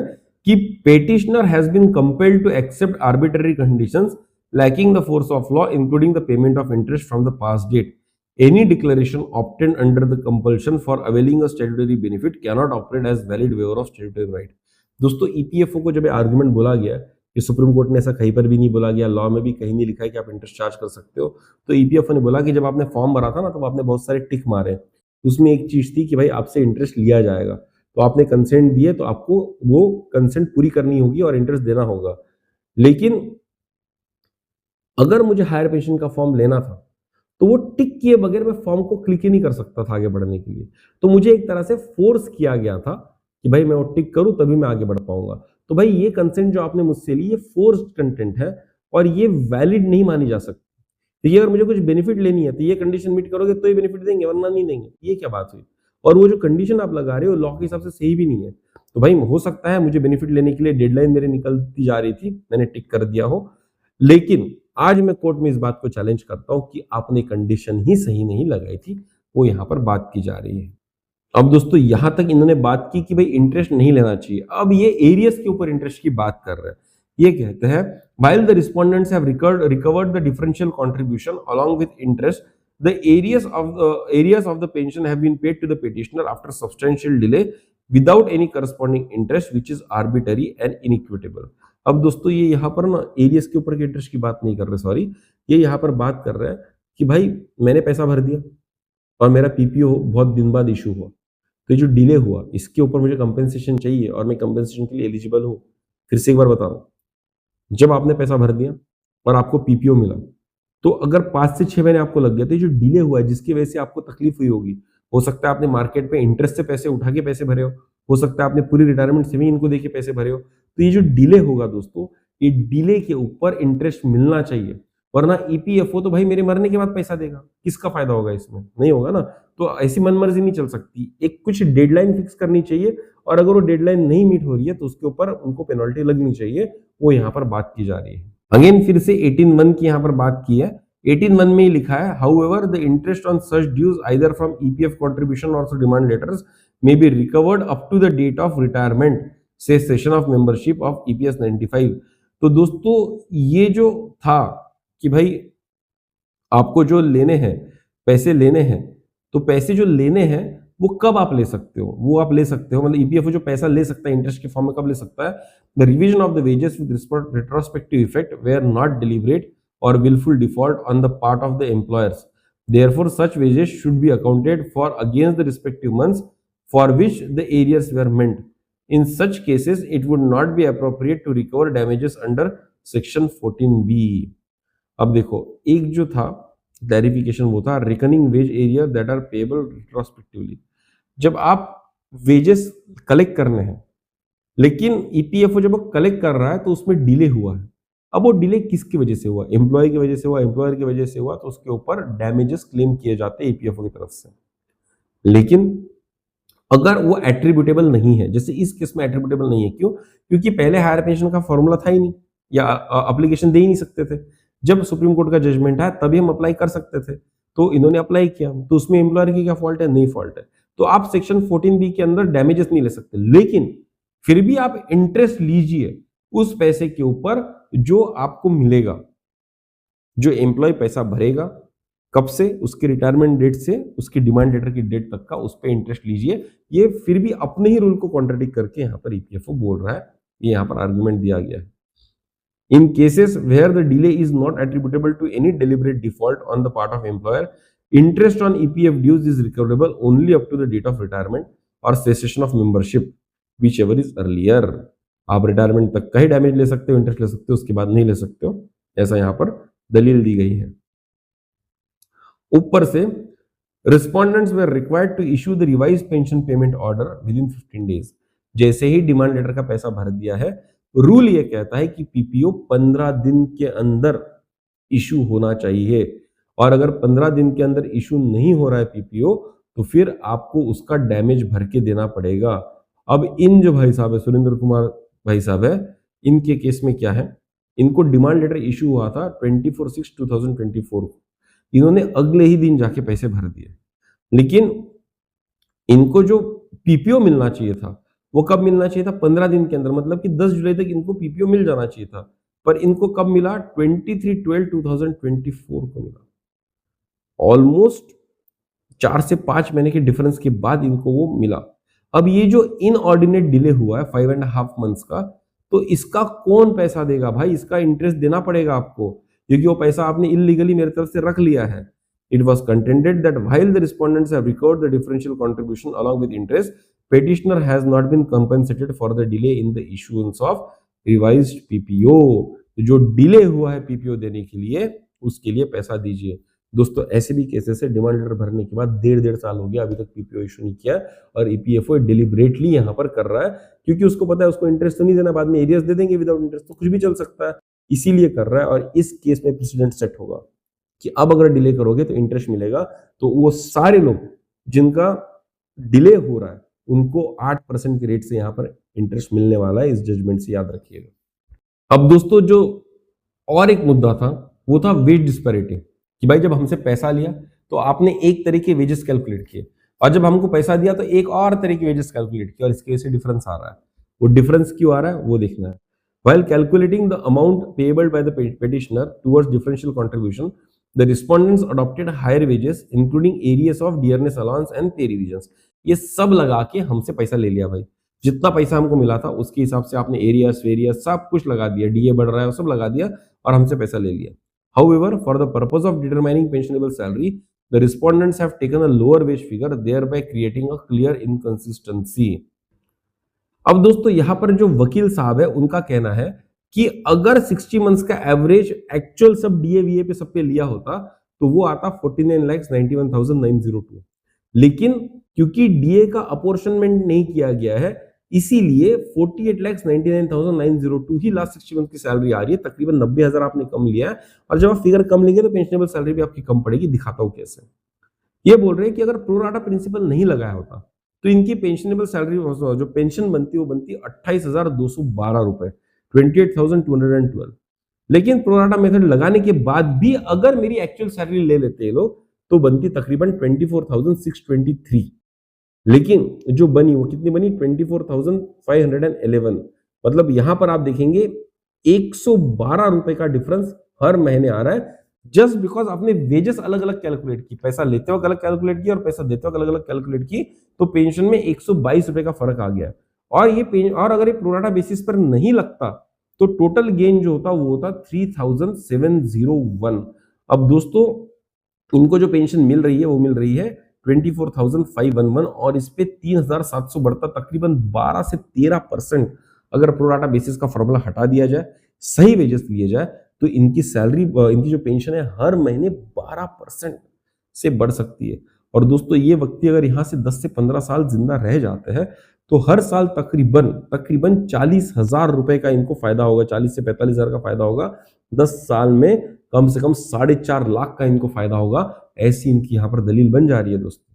कि petitioner has been compelled to accept arbitrary conditions lacking the force of law including the payment of interest from the past date. Any declaration obtained under the compulsion for availing a statutory benefit cannot operate as valid waiver of statutory right. दोस्तों EPFO को जब argument बोला गया कि supreme court ने ऐसा कहीं पर भी नहीं बोला गया, लॉ में भी कहीं नहीं लिखा है कि आप इंटरेस्ट चार्ज कर सकते हो, तो ईपीएफओ ने बोला कि जब आपने फॉर्म भरा था ना तो आपने बहुत सारे टिक मारे, उसमें एक चीज थी कि भाई आपसे इंटरेस्ट लिया जाएगा, तो आपने कंसेंट दिए तो आपको वो कंसेंट पूरी करनी होगी और इंटरेस्ट देना होगा। लेकिन अगर मुझे हायर पेंशन का फॉर्म लेना था तो वो टिक किए बगैर मैं फॉर्म को क्लिक ही नहीं कर सकता था आगे बढ़ने के लिए, तो मुझे एक तरह से फोर्स किया गया था कि भाई मैं वो टिक करूं तभी मैं आगे बढ़ पाऊंगा। तो भाई ये कंसेंट जो आपने मुझसे ली ये फोर्स्ड कंटेंट है और ये वैलिड नहीं मानी जा सकती। तो ये अगर मुझे कुछ बेनिफिट लेनी है तो ये कंडीशन मीट करोगे तो ही बेनिफिट देंगे, वरना नहीं देंगे, ये क्या बात हुई? और वो जो कंडीशन आप लगा रहे हो लॉ के हिसाब से सही भी नहीं है। तो भाई हो सकता है मुझे बेनिफिट लेने के लिए डेडलाइन मेरे निकलती जा रही थी, मैंने टिक कर दिया हो, लेकिन आज मैं कोर्ट में इस बात को चैलेंज करता हूं कि आपने कंडीशन ही सही नहीं लगाई थी, वो यहां पर बात की जा रही है। अब दोस्तों यहां तक इन्होंने बात की कि भाई इंटरेस्ट नहीं लेना चाहिए, अब ये एरियस के ऊपर इंटरेस्ट की बात कर रहे हैं। ये कहते हैं while the respondents have recovered the differential contribution along with interest, the areas of the pension have been paid to the petitioner after substantial delay without any corresponding interest which is arbitrary and inequitable। अब दोस्तों ये यहाँ पर ना areas के ऊपर के interest की बात नहीं कर रहे, सॉरी, ये यहाँ पर बात कर रहे हैं कि भाई मैंने पैसा भर दिया और मेरा पीपीओ बहुत दिन बाद इशू हुआ, तो ये जो डिले हुआ इसके ऊपर मुझे कंपेंसेशन चाहिए और मैं कंपेंसेशन के लिए एलिजिबल हूँ। फिर से एक बार बता रहा हूँ, जब आपने पैसा भर दिया और आपको पीपीओ मिला, तो अगर 5 से 6 महीने आपको लग गए तो जो डिले हुआ है जिसकी वजह से आपको तकलीफ हुई होगी, हो सकता है आपने मार्केट में इंटरेस्ट से पैसे उठा के पैसे भरे हो सकता है आपने पूरी रिटायरमेंट सेविंग इनको देके पैसे भरे हो, तो ये जो डिले होगा दोस्तों, ये डिले के ऊपर इंटरेस्ट मिलना चाहिए, वरना ईपीएफओ तो भाई मेरे मरने के बाद पैसा देगा, किसका फायदा होगा इसमें? नहीं होगा ना। तो ऐसी मनमर्जी नहीं चल सकती, एक कुछ डेडलाइन फिक्स करनी चाहिए और अगर वो डेडलाइन नहीं मीट हो रही है तो उसके ऊपर उनको पेनल्टी लगनी चाहिए, वो यहाँ पर बात की जा रही है। अगेन फिर से 18(1) की यहाँ पर बात की है। 18(1) में ही लिखा है however the interest on such dues either from EPF contribution और demand letters may be recovered up to the date of retirement से cessation of membership of EPS 95। तो दोस्तों ये जो था कि भाई आपको जो लेने हैं, पैसे लेने हैं, तो पैसे जो लेने हैं वो कब आप ले सकते हो, वो आप ले सकते हो, मतलब ईपीएफओ जो पैसा ले सकता है इंटरेस्ट के फॉर्म में कब ले सकता है, the revision of the wages with retrospective effect were not deliberate और wilful default on the part of the employers, therefore such wages should be accounted for against the respective months for which the arrears were meant. In such cases, it would not be appropriate to recover damages under section 14B. अब देखो, एक जो था clarification वो था reckoning wage arrear that are payable retrospectively. जब आप wages collect करने हैं, लेकिन ईपीएफओ जब वो कलेक्ट कर रहा है तो उसमें डिले हुआ है. अब वो डिले किसकी वजह से हुआ, एम्प्लॉय की वजह से हुआ, एम्प्लॉयर की वजह से हुआ, तो उसके ऊपर डैमेजेस क्लेम किए जाते हैं ईपीएफओ की तरफ से. लेकिन अगर वो एट्रीब्यूटेबल नहीं है, जैसे इस केस में एट्रीब्यूटेबल नहीं है, क्यों? क्योंकि पहले हायर पेंशन का फॉर्मूला था ही नहीं, या एप्लीकेशन दे ही नहीं सकते थे. जब सुप्रीम कोर्ट का जजमेंट आया तभी हम अप्लाई कर सकते थे, तो इन्होंने अप्लाई किया, तो उसमें एम्प्लॉयर की क्या फॉल्ट है? नहीं फॉल्ट है. तो आप सेक्शन 14B के अंदर डैमेजेस नहीं ले सकते, लेकिन फिर भी आप इंटरेस्ट लीजिए उस पैसे के ऊपर जो आपको मिलेगा. जो एम्प्लॉय पैसा भरेगा, कब से? उसके रिटायरमेंट डेट से उसकी डिमांड लेटर की डेट तक का, उस पर इंटरेस्ट लीजिए. ये फिर भी अपने ही रूल को कॉन्ट्रडिक्ट करके यहाँ पर ईपीएफओ बोल रहा है, ये यहाँ पर आर्गुमेंट दिया गया है. In cases where the delay is not attributable to any deliberate default on the part of employer, interest on EPF dues is recoverable only up to the date of retirement और cessation of membership whichever is earlier. आप retirement तक का ही damage ले सकते हो, interest ले सकते हो, उसके बाद नहीं ले सकते हो, ऐसा यहाँ पर दलील दी गई है. ऊपर से respondents were required to issue the revise pension payment order within 15 days. जैसे ही डिमांड लेटर का पैसा भर दिया है, रूल ये कहता है कि पीपीओ 15 दिन के अंदर इशू होना चाहिए, और अगर 15 दिन के अंदर इशू नहीं हो रहा है पीपीओ, तो फिर आपको उसका डैमेज भर के देना पड़ेगा. अब इन जो भाई साहब है, सुरेंद्र कुमार भाई साहब है, इनके केस में क्या है, इनको डिमांड लेटर इशू हुआ था 24/6/2024 को. इन्होंने अगले ही दिन जाके पैसे भर दिए, लेकिन इनको जो पीपीओ मिलना चाहिए था वो कब मिलना चाहिए था? 15 दिन के अंदर, मतलब कि 10 जुलाई तक इनको पीपीओ मिल जाना चाहिए था. पर इनको कब मिला? 23/12/2024 को मिला. ऑलमोस्ट 4 से 5 महीने के डिफरेंस के बाद इनको वो मिला. अब ये जो इनऑर्डिनेट डिले हुआ है 5.5 मंथ्स का, तो इसका कौन पैसा देगा भाई? इसका इंटरेस्ट देना पड़ेगा आपको, क्योंकि वो पैसा आपने इलीगली मेरी तरफ से रख लिया है. It was contended that while the respondents have recovered the differential contribution along with interest, petitioner has not been compensated for the delay in the issuance of revised PPO. जो डिले हुआ है PPO देने के लिए, उसके लिए पैसा दीजिए. दोस्तों, ऐसे भी केसेस है, डिमांड लेटर भरने के बाद 1.5 साल हो गया, अभी तक पीपीओ इशू नहीं किया, और ईपीएफओ डिलिबरेटली यहाँ पर कर रहा है, क्योंकि उसको पता है उसको इंटरेस्ट तो नहीं देना, बाद में एरियर्स दे देंगे, विदाउट इंटरेस्ट तो कुछ भी चल सकता है, इसीलिए कर रहा है. और इस केस में प्रेसिडेंट सेट होगा कि अब अगर डिले करोगे तो इंटरेस्ट मिलेगा. तो वो सारे लोग जिनका डिले हो रहा है उनको 8% के रेट से यहाँ पर इंटरेस्ट मिलने वाला है. इस जजमेंट से याद रखिएगा. अब दोस्तों, जो और एक मुद्दा था वो था वेज डिस्पैरिटी, कि भाई जब हमसे पैसा लिया तो आपने एक तरह के वेजेस कैलकुलेट किए, और जब हमको पैसा दिया तो एक और तरह के वेजेस कैलकुलेट किए, और इसके वजह से डिफरेंस आ रहा है. वो डिफरेंस क्यों आ रहा है वो देखना है. While calculating the amount payable by the petitioner towards differential contribution, the respondents adopted higher wages, including areas of dearness allowance and pay revisions. ये सब लगा के हमसे पैसा ले लिया भाई. जितना पैसा हमको मिला था उसके हिसाब से आपने एरियास वेरियस सब कुछ लगा दिया, डीए बढ़ रहा है सब लगा दिया, और हमसे पैसा ले लिया. However, for the purpose of determining pensionable salary, the respondents have taken a lower wage figure, thereby creating a clear inconsistency. अब दोस्तों, यहां पर जो वकील साहब है उनका कहना है कि अगर 60 मंथ्स का एवरेज एक्चुअल सब डीए पे सब पे लिया होता तो वो आता 49,91,902. लेकिन क्योंकि डीए का अपॉर्शनमेंट नहीं किया गया है, इसीलिए 48,99,902 ही लास्ट 60 मंथ की सैलरी आ रही है. तकरीबन 90,000 आपने कम लिया है, और जब आप फिगर कम लेंगे तो पेंशनेबल सैलरी भी आपकी कम पड़ेगी. दिखाता हूं कैसे. ये बोल रहे हैं कि अगर प्रोराटा प्रिंसिपल नहीं लगाया होता तो इनकी पेंशनेबल सैलरी जो पेंशन बनती वो बनती 28,212 रुपए, 28,212. लेकिन प्रोराटा मेथड लगाने के बाद भी अगर मेरी एक्चुअल सैलरी ले लेते हैं लोग तो बनती तकरीबन 24,623. लेकिन जो बनी वो कितनी बनी? 24,511. मतलब यहां पर आप देखेंगे 112 रुपए का डिफरेंस हर महीने आ रहा है, जस्ट बिकॉज आपने वेजेस अलग अलग कैलकुलेट की, पैसा लेते वक्त अलग कैलकुलेट की और पैसा देते वक्त अलग अलग कैलकुलेट की, तो पेंशन में 122 रुपए का फर्क आ गया। और अगर ये प्रोराटा बेसिस पर नहीं लगता तो टोटल गेन जो होता वो होता 3701। अब दोस्तों इनको जो पेंशन मिल रही है वो मिल रही है 24,511 और इस पे 3,700 बढ़ता तकरीबन 12 से 13%। अगर प्रोराटा बेसिस का फॉर्मूला हटा दिया जाए, सही वेजेस लिए जाए, तो इनकी सैलरी, इनकी जो पेंशन है हर महीने 12% से बढ़ सकती है। और दोस्तों ये व्यक्ति अगर यहाँ से 10 से 15 साल जिंदा रह जाते हैं तो हर साल तकरीबन 40,000 रुपए का इनको फायदा होगा, 40 से 45,000 का फायदा होगा। 10 साल में कम से कम 4.5 लाख का इनको फायदा होगा। ऐसी इनकी यहाँ पर दलील बन जा रही है दोस्तों।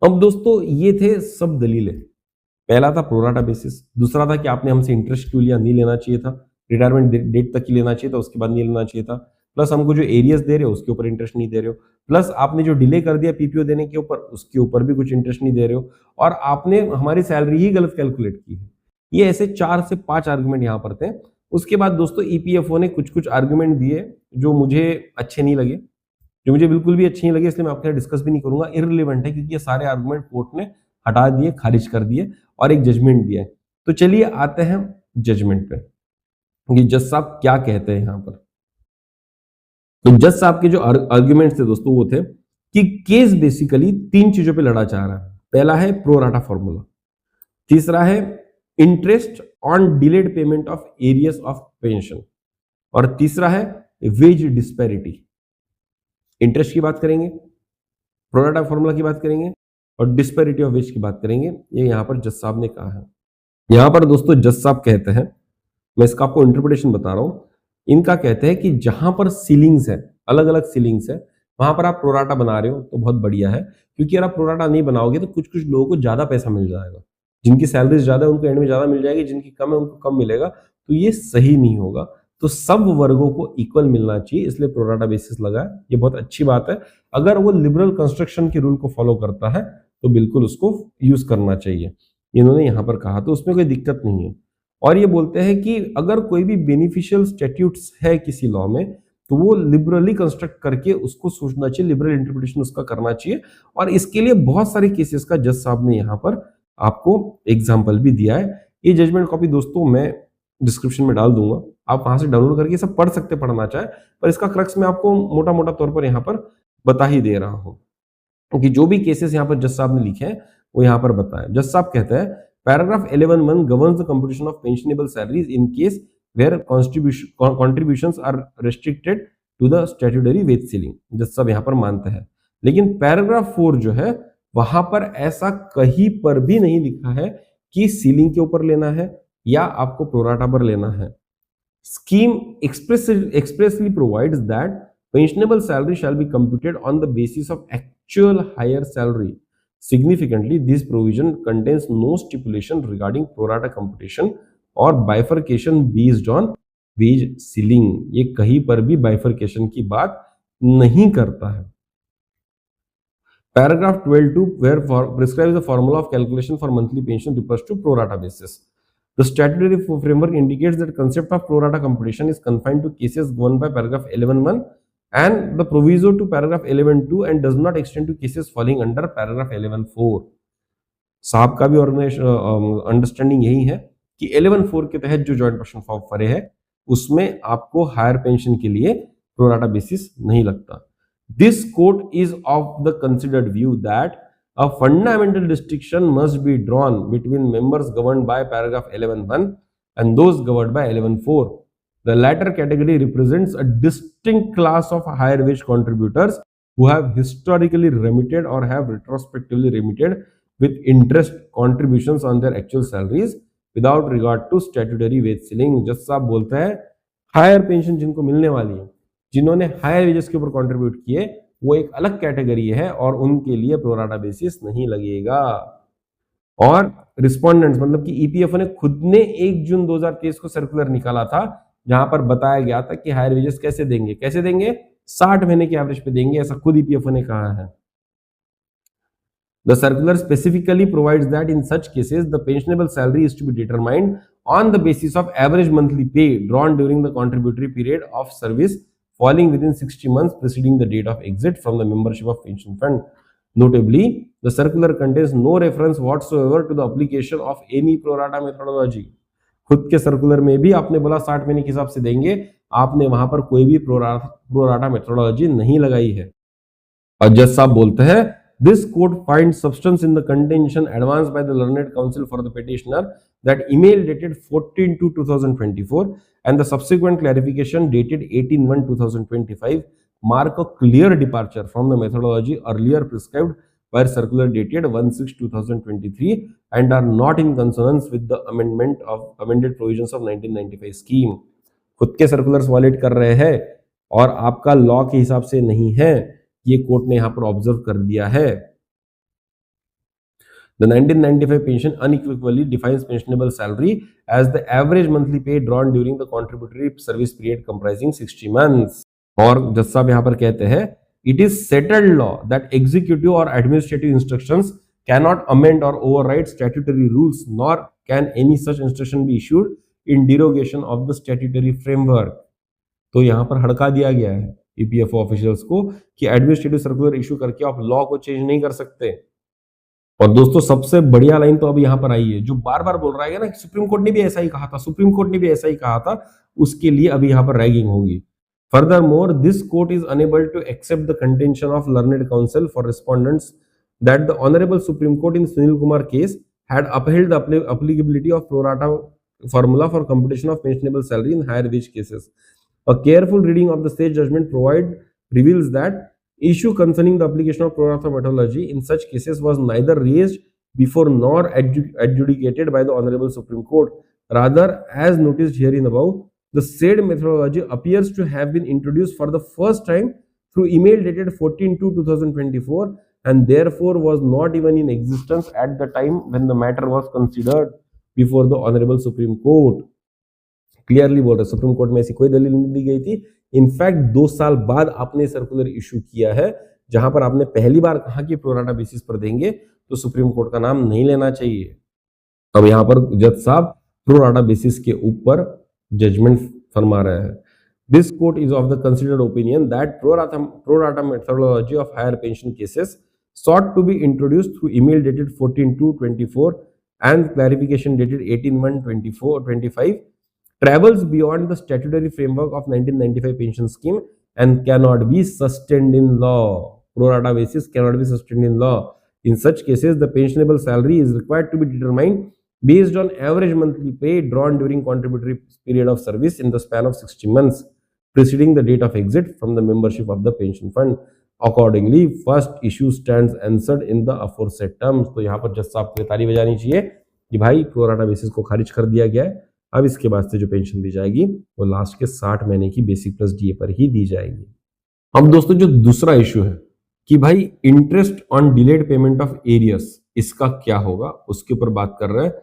अब दोस्तों ये थे सब दलीलें। पहला था प्रोराटा बेसिस, दूसरा था कि आपने हमसे इंटरेस्ट क्यों लिया, नहीं लेना चाहिए था, रिटायरमेंट डेट तक ही लेना चाहिए था, उसके बाद नहीं लेना चाहिए था। प्लस हमको जो एरियर्स दे रहे हो उसके ऊपर इंटरेस्ट नहीं दे रहे हो, प्लस आपने जो डिले कर दिया पीपीओ देने के ऊपर उसके ऊपर भी कुछ इंटरेस्ट नहीं दे रहे हो, और आपने हमारी सैलरी ही गलत कैलकुलेट की है। ये ऐसे 4 से 5 आर्गुमेंट यहाँ पर थे। उसके बाद दोस्तों ईपीएफओ ने कुछ कुछ आर्गुमेंट दिए जो मुझे अच्छे नहीं लगे, जो मुझे बिल्कुल भी अच्छे नहीं लगे, इसलिए मैं आपके साथ डिस्कस भी नहीं करूंगा, इररिलेवेंट है, क्योंकि ये सारे आर्गुमेंट कोर्ट ने हटा दिए, खारिज कर दिए और एक जजमेंट दिया है। तो चलिए आते हैं जजमेंट पे, कि जज साहब क्या कहते हैं यहाँ पर। तो जज साहब के जो आर्गुमेंट्स थे दोस्तों वो थे कि केस बेसिकली 3 चीजों पे लड़ा चाह रहा है। पहला है प्रो राटा फॉर्मूला, तीसरा है interest on delayed payment of arrears of pension, और तीसरा है वेज डिस्पैरिटी। इंटरेस्ट की बात करेंगे, प्रो राटा फॉर्मूला की बात करेंगे और डिस्पैरिटी ऑफ वेज की बात करेंगे। ये यहां पर जज साहब ने कहा है। यहां पर दोस्तों जज साहब कहते हैं, मैं इसका आपको इंटरप्रिटेशन बता रहा हूं, इनका कहते हैं कि जहां पर सीलिंग्स है, अलग अलग सीलिंग्स है, वहां पर आप प्रोराटा बना रहे हो तो बहुत बढ़िया है, क्योंकि अगर आप प्रोराटा नहीं बनाओगे तो कुछ कुछ लोगों को ज्यादा पैसा मिल जाएगा, जिनकी सैलरी ज्यादा है उनको एंड में ज्यादा मिल जाएगी, जिनकी कम है उनको कम मिलेगा, तो ये सही नहीं होगा। तो सब वर्गों को इक्वल मिलना चाहिए, इसलिए प्रोराटा बेसिस लगा है। ये बहुत अच्छी बात है। अगर वो लिबरल कंस्ट्रक्शन के रूल को फॉलो करता है तो बिल्कुल उसको यूज करना चाहिए, इन्होंने यहां पर कहा, तो उसमें कोई दिक्कत नहीं है। और ये बोलते हैं कि अगर कोई भी बेनिफिशियल स्टैट्यूट्स है किसी लॉ में तो वो लिबरली कंस्ट्रक्ट करके उसको सोचना चाहिए, लिबरल इंटरप्रिटेशन उसका करना चाहिए। और इसके लिए बहुत सारे केसेस का जज साहब ने यहाँ पर आपको एग्जाम्पल भी दिया है। ये जजमेंट कॉपी दोस्तों मैं डिस्क्रिप्शन में डाल दूंगा, आप वहां से डाउनलोड करके सब पढ़ सकते, पढ़ना चाहे, पर इसका क्रक्स मैं आपको मोटा मोटा तौर पर यहाँ पर बता ही दे रहा हूँ, क्योंकि जो भी केसेस यहाँ पर जज साहब ने लिखे हैं वो यहाँ पर बताया। जज साहब कहते हैं paragraph 11(1) governs the computation of pensionable salaries in case where contributions are restricted to the statutory wage ceiling। जज साहब यहाँ पर मानते हैं, लेकिन पैराग्राफ 4 जो है वहां पर ऐसा कहीं पर भी नहीं लिखा है कि सीलिंग के ऊपर लेना है या आपको प्रोराटा पर लेना है। Scheme expressly provides that pensionable salary shall be computed on the basis of actual higher salary. Significantly, this provision contains no stipulation regarding pro rata computation or bifurcation based on wage ceiling। ये कहीं पर भी bifurcation की बात नहीं करता है। Paragraph 12(2) where prescribes the formula of calculation for monthly pension refers to pro rata basis। The statutory framework indicates that concept of pro rata computation is confined to cases governed by paragraph 11(1) and the proviso to paragraph 11(2) and does not extend to cases falling under paragraph 11(4)। साहब का भी understanding यही है कि 11(4) के तहत जो joint pension form भरे है उसमें आपको हायर पेंशन के लिए प्रो राटा बेसिस नहीं लगता। This court is of the considered view that a fundamental distinction must be drawn between members governed by paragraph 11(1) and those governed by 11(4). The latter category represents a distinct class of higher wage contributors who have historically remitted or have retrospectively remitted with interest contributions on their actual salaries without regard to statutory wage ceiling। जज साहब बोलते हैं higher pension जिनको मिलने वाली है, जिन्होंने higher wages के ऊपर कंट्रीब्यूट किए, वो एक अलग कैटेगरी है और उनके लिए प्रो राटा बेसिस नहीं लगेगा। और रिस्पोंडेंट्स मतलब कि ईपीएफओ ने खुद ने 1 जून 2023 को सर्कुलर निकाला था जहां पर बताया गया था कि हायर वेजेस कैसे देंगे, 60 महीने के एवरेज पे देंगे, ऐसा खुद ईपीएफओ ने कहा है। The circular specifically provides that in such cases the pensionable salary is to be determined on the basis of average monthly pay drawn during the contributory period of service falling within 60 months preceding the date of exit from the membership of pension fund. Notably, the circular contains no reference whatsoever to the application of any pro rata methodology. खुद के circular में भी आपने बोला 60 महीने के हिसाब से देंगे, आपने वहां पर कोई भी प्रो राटा मेथोडोलॉजी नहीं लगाई है। और जज साहब बोलते हैं, this court finds substance in the contention advanced by the learned counsel for the petitioner that email dated 14/2/2024 and the subsequent clarification dated 18/1/2025 mark a clear departure from the methodology earlier prescribed by circular dated 1/6/2023 and are not in consonance with the amended provisions of 1995 scheme. खुद के circulars violet कर रहे हैं और आपका law के हिसाब से नहीं है, ये कोर्ट ने यहां पर ऑब्जर्व कर दिया है। The 1995 pension unequivocally defines pensionable salary as the average monthly pay drawn during the contributory service period comprising 60 months. और जज साहब यहां पर कहते हैं, it is settled law that executive or administrative instructions cannot amend or override statutory rules, nor can any such instruction be issued in derogation of the statutory framework. तो यहां पर हड़का दिया गया है ईपीएफओ ऑफिशियल्स को कि एडमिनिस्ट्रेटिव सर्कुलर इशू करके आप लॉ को चेंज नहीं कर सकते। और दोस्तों सबसे बढ़िया लाइन तो अब यहां पर आई है, जो बार बार बोल रहा है ना कि सुप्रीम कोर्ट ने भी ऐसा ही कहा था, सुप्रीम कोर्ट ने भी ऐसा ही कहा था, उसके लिए अभी यहां पर रैगिंग होगी। Furthermore, this court is unable to accept the contention of learned counsel for respondents that the Honorable Supreme Court in Sunil Kumar case had upheld the applicability of pro rata formula for computation of pensionable salary in higher wage cases. A careful reading of the said judgment reveals that issue concerning the application of pro rata methodology in such cases was neither raised before nor adjudicated by the Honorable Supreme Court. Rather, as noticed herein above, the said methodology appears to have been introduced for the first time through email dated 14/2/2024 and therefore was not even in existence at the time when the matter was considered before the Honorable Supreme Court. Clearly बोल रहे, supreme court में ऐसी कोई दलील नहीं दी गई थी। In fact 2 साल बाद आपने सर्कुलर इशू किया है, जहां पर आपने पहली बार कहा कि प्रो राटा बेसिस पर देंगे, तो सुप्रीम कोर्ट का नाम नहीं लेना चाहिए। अब यहां पर जज साहब प्रो राटा बेसिस के ऊपर जजमेंट फरमा रहे हैं। This court is of the considered opinion that pro rata methodology of higher pension cases sought to be introduced through email dated 14/2/24 and clarification dated 18/1/25 travels beyond the statutory framework of 1995 pension scheme and cannot be sustained in law. Pro rata basis cannot be sustained in law. In such cases, the pensionable salary is required to be determined based on average monthly pay drawn during contributory period of service in the span of 60 months preceding the date of exit from the membership of the pension fund. Accordingly, first issue stands answered in the aforesaid terms. तो यहाँ पर जज साहब को ताली बजानी चाहिए कि भाई प्रो राटा बेसिस को खारिज कर दिया गया है। अब इसके बाद से जो पेंशन दी जाएगी वो लास्ट के 60 महीने की बेसिक प्लस डीए पर ही दी जाएगी। अब दोस्तों जो दूसरा इशू है कि भाई interest on delayed payment of arrears, इसका क्या होगा, उसके ऊपर बात कर रहे हैं।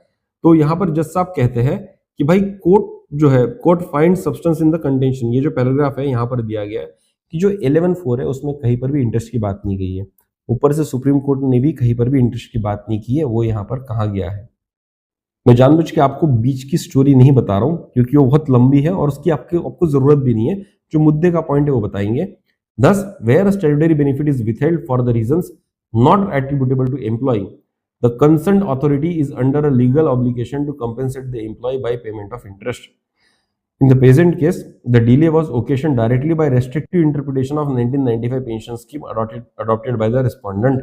तो यहाँ पर जज साहब कहते हैं कि भाई कोर्ट जो है, court find substance in the contention, ये जो पैराग्राफ है यहाँ पर दिया गया है कि जो 11(4) है उसमें कहीं पर भी इंटरेस्ट की बात नहीं गई है। ऊपर से सुप्रीम कोर्ट ने भी कहीं पर भी इंटरेस्ट की बात नहीं की है, वो यहाँ पर कहा गया है। मैं जानबूझ के आपको बीच की स्टोरी नहीं बता रहा हूं क्योंकि वो बहुत लंबी है और उसकी आपको जरूरत भी नहीं है। जो मुद्दे का पॉइंट है वो बताएंगे। Thus, where a statutory benefit is withheld for the reasons not attributable to employee, the concerned authority is under a legal obligation to compensate the employee by payment of interest. In the present case, the delay was occasioned directly by restrictive interpretation of 1995 pension scheme adopted by the respondent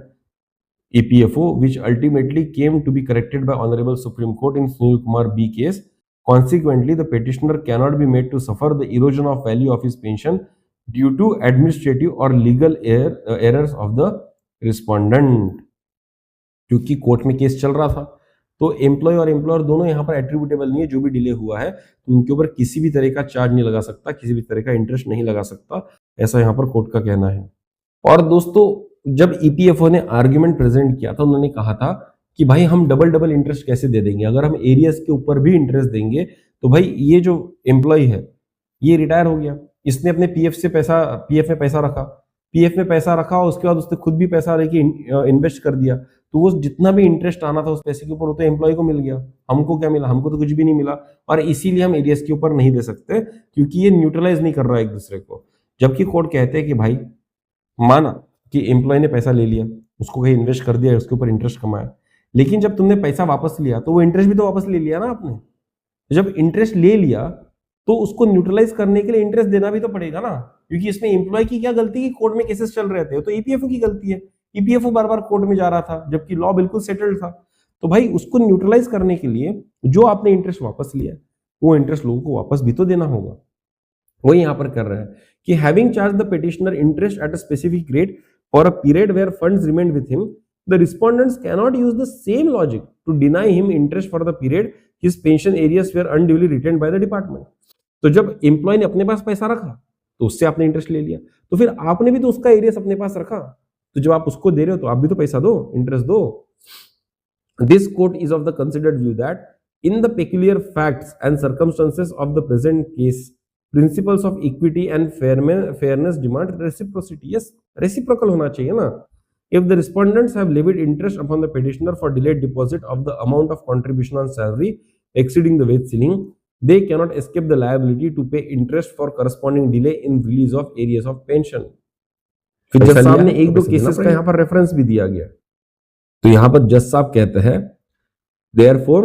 EPFO, which ultimately came to be corrected by Honorable Supreme Court in Sunil Kumar B case. Consequently, the petitioner cannot be made to suffer the erosion of value of his pension due to administrative or legal errors of the respondent. क्योंकि court में case चल रहा था तो employ और employer दोनों यहाँ पर एट्रीब्यूटेबल नहीं है। जो भी डिले हुआ है तो उनके ऊपर किसी भी तरह का चार्ज नहीं लगा सकता, किसी भी तरह का इंटरेस्ट नहीं लगा सकता, ऐसा यहाँ पर कोर्ट का कहना है। और दोस्तों जब ईपीएफओ ने आर्ग्यूमेंट प्रेजेंट किया था, उन्होंने कहा था कि भाई हम डबल इंटरेस्ट कैसे दे देंगे, अगर हम एरियर्स के ऊपर भी इंटरेस्ट देंगे तो भाई ये जो एम्प्लॉय है ये रिटायर हो गया, इसने अपने पीएफ में पैसा रखा और उसके बाद उसने खुद भी पैसा लेके इन्वेस्ट कर दिया, तो वो जितना भी इंटरेस्ट आना था उस पैसे के ऊपर वो तो एम्प्लॉय को मिल गया। हमको क्या मिला? हमको तो कुछ भी नहीं मिला। और इसीलिए हम एरियर्स के ऊपर नहीं दे सकते क्योंकि ये न्यूट्रलाइज नहीं कर रहा है एक दूसरे को। जबकि कोर्ट कहते हैं कि भाई माना कि एम्प्लॉय ने पैसा ले लिया, उसको कहीं इन्वेस्ट कर दिया, उसके ऊपर इंटरेस्ट कमाया, लेकिन जब तुमने पैसा वापस लिया तो वो इंटरेस्ट भी तो वापस ले लिया ना आपने। जब इंटरेस्ट ले लिया तो उसको न्यूट्रलाइज करने के लिए इंटरेस्ट देना भी तो पड़ेगा ना, क्योंकि इसमें एम्प्लॉय की क्या गलती की कोर्ट में केसेस चल रहे थे, तो ईपीएफओ की गलती है। ईपीएफओ बार बार कोर्ट में जा रहा था जबकि लॉ बिल्कुल सेटल्ड था। तो भाई उसको न्यूट्रलाइज करने के लिए जो आपने इंटरेस्ट वापस लिया वो इंटरेस्ट लोगों को वापस भी तो देना होगा। वो यहां पर कर रहा है कि having charge the petitioner interest at a specific rate for a period where funds remain with him, the respondents cannot use the same logic to deny him interest for the period his pension arrears were unduly retained by the department. तो जब employ ने अपने पास पैसा रखा तो उससे आपने interest ले लिया, तो फिर आपने भी तो उसका एरियस अपने पास रखा, तो जब आप उसको दे रहे हो तो आप भी तो पैसा दो, इंटरेस्ट दो। This court is of the considered view that in the peculiar facts and circumstances of the present case, principles of equity and fairness demand reciprocity. Yes, reciprocal होना चाहिए ना। If the respondents have levied interest upon the petitioner for delayed deposit of the amount of contribution on salary exceeding the wage ceiling, they cannot escape the liability to pay interest for corresponding delay in release of arrears of pension. फिर जज साहब ने एक दो cases का यहाँ पर reference भी दिया गया, तो यहाँ पर जज साहब कहते हैं therefore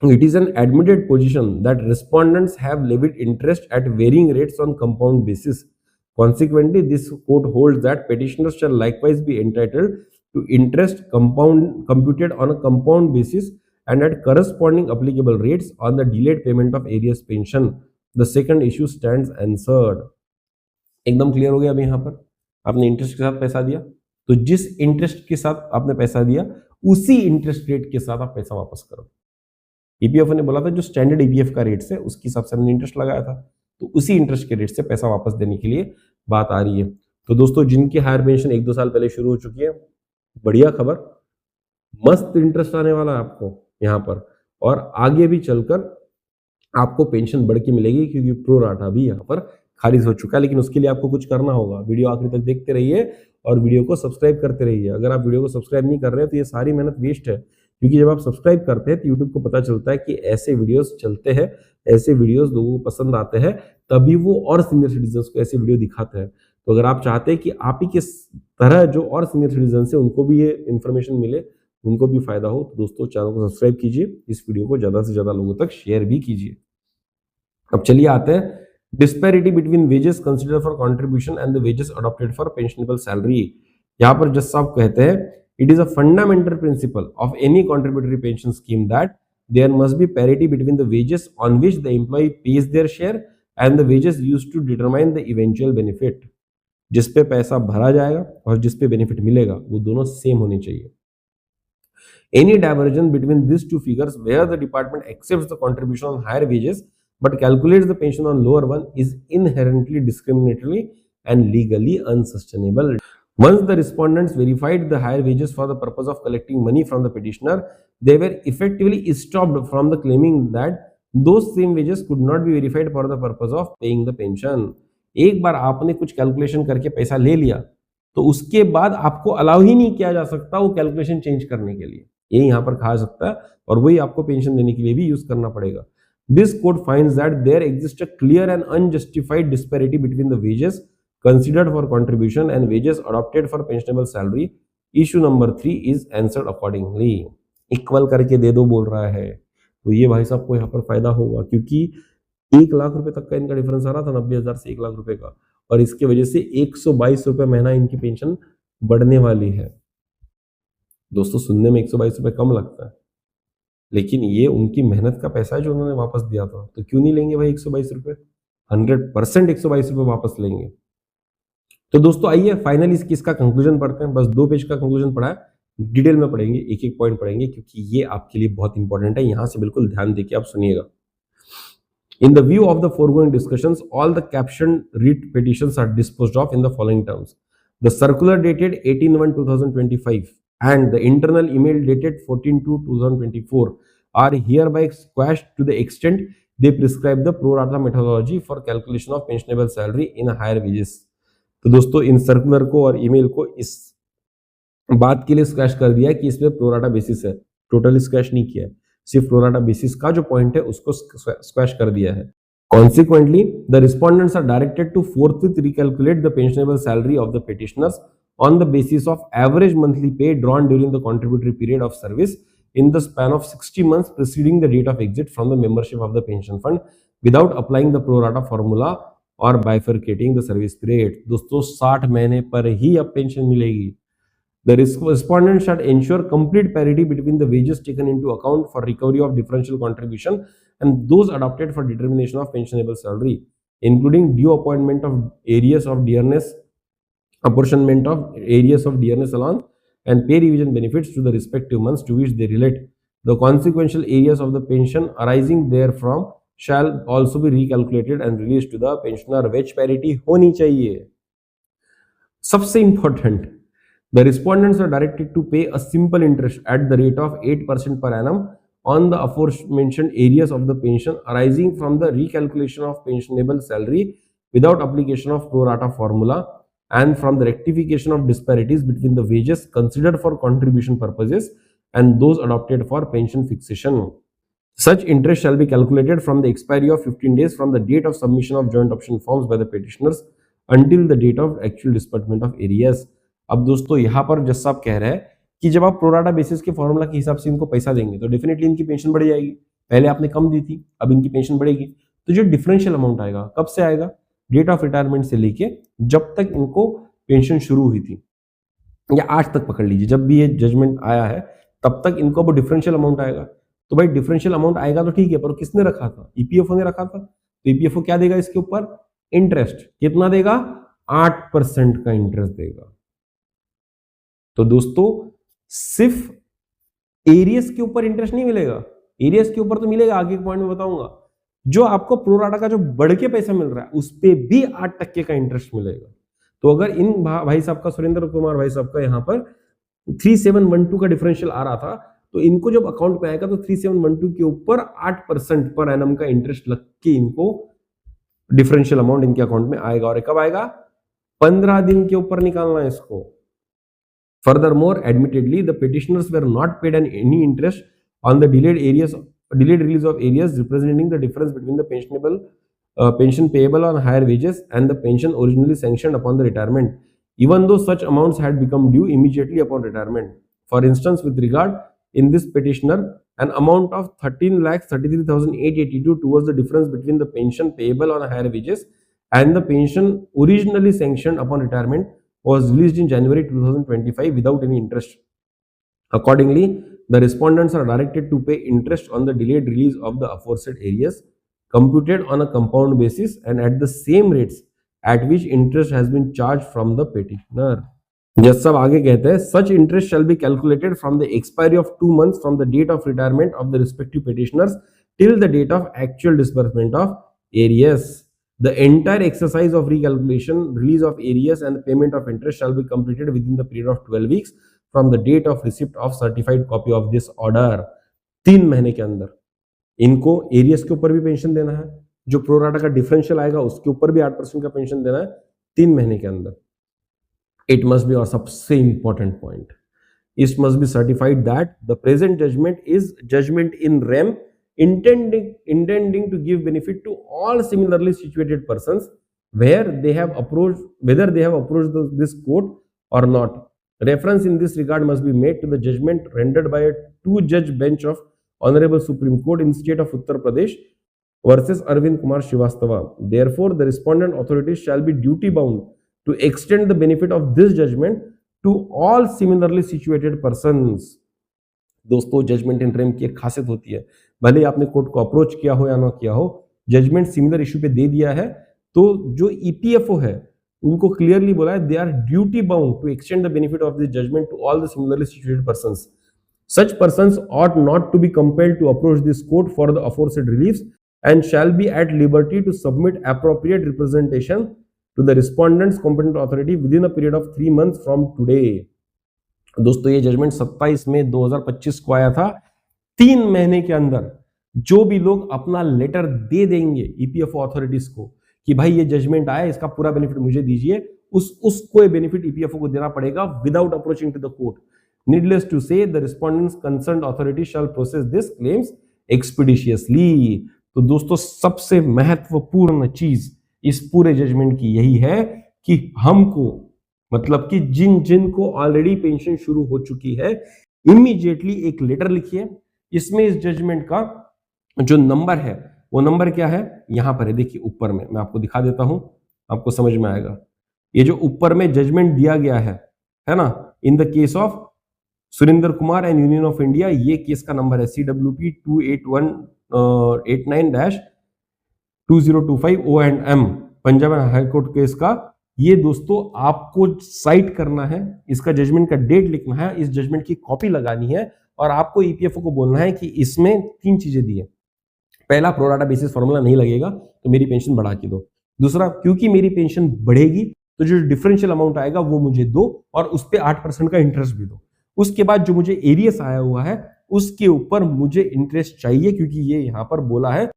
it is an admitted position that respondents have levied interest at varying rates on compound basis. Consequently, this court holds that petitioners shall likewise be entitled to interest computed on a compound basis and at corresponding applicable rates on the delayed payment of arrears pension. The second issue stands answered. एकदम clear हो गया अभी यहाँ पर आपने interest के साथ पैसा दिया, तो जिस इंटरेस्ट के साथ आपने पैसा दिया उसी इंटरेस्ट रेट के साथ आप पैसा वापस करो। ईपीएफ ने बोला था जो स्टैंडर्ड ईपीएफ का रेट है उसके हिसाब से हमने इंटरेस्ट लगाया था, तो उसी इंटरेस्ट के रेट से पैसा वापस देने के लिए बात आ रही है। तो दोस्तों जिनकी हायर पेंशन 1-2 साल पहले शुरू हो चुकी है, बढ़िया खबर, मस्त इंटरेस्ट आने वाला है आपको यहाँ पर, और आगे भी चलकर आपको पेंशन बढ़ के मिलेगी क्योंकि प्रो राटा भी यहाँ पर खारिज हो चुका है। लेकिन उसके लिए आपको कुछ करना होगा, वीडियो आखिर तक देखते रहिए और वीडियो को सब्सक्राइब करते रहिए। अगर आप वीडियो को सब्सक्राइब नहीं कर रहे हैं तो ये सारी मेहनत वेस्ट है, क्योंकि जब आप सब्सक्राइब करते हैं तो यूट्यूब को पता चलता है कि ऐसे वीडियोस चलते हैं, ऐसे वीडियोस लोगों को पसंद आते हैं, तभी वो और सीनियर सिटीजन्स को ऐसे वीडियो दिखाते हैं। तो अगर आप चाहते हैं कि आप ही के तरह जो और सीनियर सिटीजन्स हैं उनको भी ये इन्फॉर्मेशन मिले, उनको भी फायदा हो, तो दोस्तों चैनल को सब्सक्राइब कीजिए, इस वीडियो को ज्यादा से ज्यादा लोगों तक शेयर भी कीजिए। अब चलिए आते हैं disparity between wages consider for contribution and the wages adopted for pensionable salary. यहाँ पर जज साहब कहते हैं it is a fundamental principle of any contributory pension scheme that there must be parity between the wages on which the employee pays their share and the wages used to determine the eventual benefit. जिस पे पैसा भरा जाएगा और जिस पे benefit मिलेगा वो दोनों सेम होने चाहिए। Any diversion between these two figures where the department accepts the contribution on higher wages but calculates the pension on lower one is inherently discriminatory and legally unsustainable. Once the respondents verified the higher wages for the purpose of collecting money from the petitioner, they were effectively stopped from the claiming that those same wages could not be verified for the purpose of paying the pension. एक बार आपने कुछ calculation करके पैसा ले लिया तो उसके बाद आपको अलाउ ही नहीं किया जा सकता वो कैलकुलेशन चेंज करने के लिए, ये यहाँ पर कहा सकता है और वही आपको पेंशन देने के लिए भी यूज करना पड़ेगा। This court finds that there exists a clear and unjustified disparity between the wages considered for contribution and wages adopted for pensionable salary. Issue number 3 is answered accordingly. Equal करके दे दो बोल रहा है, तो ये भाई साहब को यहाँ पर फायदा होगा क्योंकि 1 लाख रुपए तक का इनका डिफरेंस आ रहा था 90,000 से 1 लाख रुपए का, और इसके वजह से 122 रुपए महीना इनकी पेंशन बढ़ने वाली है। दोस्तों सुनने में 122 रुपए कम लगता है, लेकिन ये उनकी मेहनत का पैसा है जो उन्होंने वापस दिया था, तो क्यों नहीं लेंगे भाई 122 रुपए? 100% 122 रुपए वापस लेंगे। तो दोस्तों आइए फाइनली इस केस का कंक्लूजन पढ़ते हैं। बस 2 पेज का कंक्लूजन पढ़ा है, डिटेल में पढ़ेंगे, एक एक पॉइंट पढ़ेंगे क्योंकि ये आपके लिए बहुत इंपॉर्टेंट है। यहां से बिल्कुल ध्यान देके आप सुनिएगा। In the view of the foregoing discussions, all the captioned writ petitions are disposed of in the following terms. The circular dated 18/1/2025 and the internal email dated 14/2/2024 are hereby squashed to the extent they prescribe the pro rata methodology for calculation of pensionable salary in higher wages. तो दोस्तों in circular को और email को इस बात के लिए स्क्रैश कर दिया है कि इसमें प्रोराटा बेसिस है, टोटली स्क्रैश नहीं किया है, सिर्फ प्रोराटा बेसिस का जो पॉइंट है उसको स्क्रैश कर दिया है। Consequently, the respondents are directed to forthwith recalculate the pensionable salary of the petitioners on the basis of average monthly pay drawn during the contributory period of service in the span of 60 months preceding the date of exit from the membership of the pension fund without applying the pro rata formula और bifurcating the service period. दोस्तों 60 महीने पर ही अब pension मिलेगी. The respondent should ensure complete parity between the wages taken into account for recovery of differential contribution and those adopted for determination of pensionable salary, including due appointment of areas of dearness, apportionment of areas of dearness allowance, and pay revision benefits to the respective months to which they relate. The consequential areas of the pension arising therefrom shall also be recalculated and released to the pensioner. Wage parity होनी चाहिए. सबसे important, the respondents are directed to pay a simple interest at the rate of 8% per annum on the aforementioned areas of the pension arising from the recalculation of pensionable salary without application of pro rata formula and from the rectification of disparities between the wages considered for contribution purposes and those adopted for pension fixation. Such interest shall be calculated from the expiry of 15 days from the date of submission of joint option forms by the petitioners until the date of actual disbursement of areas. अब दोस्तों यहाँ पर जज साहब कह रहे हैं कि जब आप प्रोराटा बेसिस के फॉर्मूला के हिसाब से इनको पैसा देंगे तो डेफिनेटली इनकी पेंशन बढ़ जाएगी. पहले आपने कम दी थी, अब इनकी पेंशन बढ़ेगी. तो जो डिफरेंशियल अमाउंट आएगा कब से आएगा? डेट ऑफ रिटायरमेंट से लेके जब तक इनको पेंशन शुरू हुई थी या आज तक पकड़ लीजिए, जब भी ये जजमेंट आया है तब तक इनको अब डिफरेंशियल अमाउंट आएगा. तो भाई डिफरेंशियल अमाउंट आएगा तो ठीक है, पर किसने रखा था? ईपीएफओ ने रखा था. तो ईपीएफओ क्या देगा इसके ऊपर? इंटरेस्ट. कितना देगा? 8% का इंटरेस्ट देगा. तो दोस्तों सिर्फ एरियस के ऊपर इंटरेस्ट नहीं मिलेगा, एरियस के ऊपर तो मिलेगा, आगे के पॉइंट में बताऊंगा. जो आपको प्रोराटा का जो बढ़ के पैसा मिल रहा है उस पे भी 8% का इंटरेस्ट मिलेगा. तो अगर इन भाई साहब का, सुरेंद्र कुमार भाई साहब का यहां पर 3712 का डिफरेंशियल आ रहा था, तो इनको जब अकाउंट में आएगा तो 3712 के ऊपर 8% पर एनम का इंटरेस्ट लग के इनको डिफरेंशियल अमाउंट इनके अकाउंट में आएगा. और कब आएगा? 15 दिन के ऊपर निकालना है इसको. Furthermore, admittedly, the petitioners were not paid any interest on the delayed release of areas representing the difference between the pension payable on higher wages and the pension originally sanctioned upon the retirement, even though such amounts had become due immediately upon retirement. For instance, with regard in this petitioner, an amount of 13,33,882 towards the difference between the pension payable on higher wages and the pension originally sanctioned upon retirement was released in January 2025 without any interest. Accordingly, the respondents are directed to pay interest on the delayed release of the aforesaid areas, computed on a compound basis and at the same rates at which interest has been charged from the petitioner. जज साहब आगे कहते हैं, such interest shall be calculated from the expiry of 2 months from the date of retirement of the respective petitioners till the date of actual disbursement of areas. The entire exercise of recalculation, release of areas and payment of interest shall be completed within the period of 12 weeks from the date of receipt of certified copy of this order. 3 महीने के अंदर इनको areas के ऊपर भी pension देना है, जो प्रोराटा का डिफरेंशियल आएगा उसके ऊपर भी 8% का पेंशन देना है 3 महीने के अंदर. It must be, और सबसे important point, it must be certified that the present judgment is judgment in rem intending to give benefit to all similarly situated persons whether they have approached this court or not. Reference in this regard must be made to the judgment rendered by a 2-judge bench of Honorable Supreme Court in state of Uttar Pradesh versus Arvind Kumar Srivastava. Therefore, the respondent authorities shall be duty bound to extend the benefit of this judgment to all similarly situated persons. दोस्तों judgement in rem की एक खासियत होती है, भले आपने court को approach किया हो या ना किया हो, जजमेंट सिमिलर इश्यू पे दे दिया है तो जो ईपीएफओ है उनको क्लियरली बोला है, they are duty bound to extend the benefit of this judgment to all the similarly situated persons. Such persons ought not to be compelled to approach this court for the aforesaid reliefs and shall be at liberty to submit appropriate representation to the respondent's competent authority within a period of 3 months from today. दोस्तों ये judgement 27 मई 2025 को आया था. 3 महीने के अंदर जो भी लोग अपना लेटर दे देंगे ईपीएफओ अथॉरिटीज को कि भाई ये जजमेंट आया, इसका पूरा बेनिफिट मुझे दीजिए, उसको ये बेनिफिट ईपीएफओ को देना पड़ेगा without approaching to the court. Needless to say, the respondent's concerned authority shall process these claims expeditiously. तो दोस्तों सबसे महत्वपूर्ण चीज इस पूरे जजमेंट की यही है कि हमको मतलब कि जिन जिन को ऑलरेडी पेंशन शुरू हो चुकी है इमीडिएटली एक लेटर लिखिए। इसमें इस जजमेंट का जो नंबर है वो नंबर क्या है, यहां पर है, देखिए ऊपर में मैं आपको दिखा देता हूं, आपको समझ में आएगा। ये जो ऊपर में जजमेंट दिया गया है ना, in the case of Surendra Kumar and union of India, ये केस का नंबर है CWP 28189-2025 O&M, Punjab high court case का। ये दोस्तों आपको साइट करना है, इसका जजमेंट का डेट लिखना है, इस जजमेंट की कॉपी लगानी है और आपको ईपीएफओ को बोलना है कि इसमें 3 चीजें दी है। पहला, प्रोराटा बेसिस फॉर्मूला नहीं लगेगा तो मेरी पेंशन बढ़ा के दो। दूसरा, क्योंकि मेरी पेंशन बढ़ेगी तो जो डिफरेंशियल अमाउंट आएगा वो मुझे दो और उस पर 8% का इंटरेस्ट भी दो। उसके बाद जो मुझे एरियस आया हुआ है उसके ऊपर मुझे इंटरेस्ट चाहिए, क्योंकि ये यहां पर बोला है।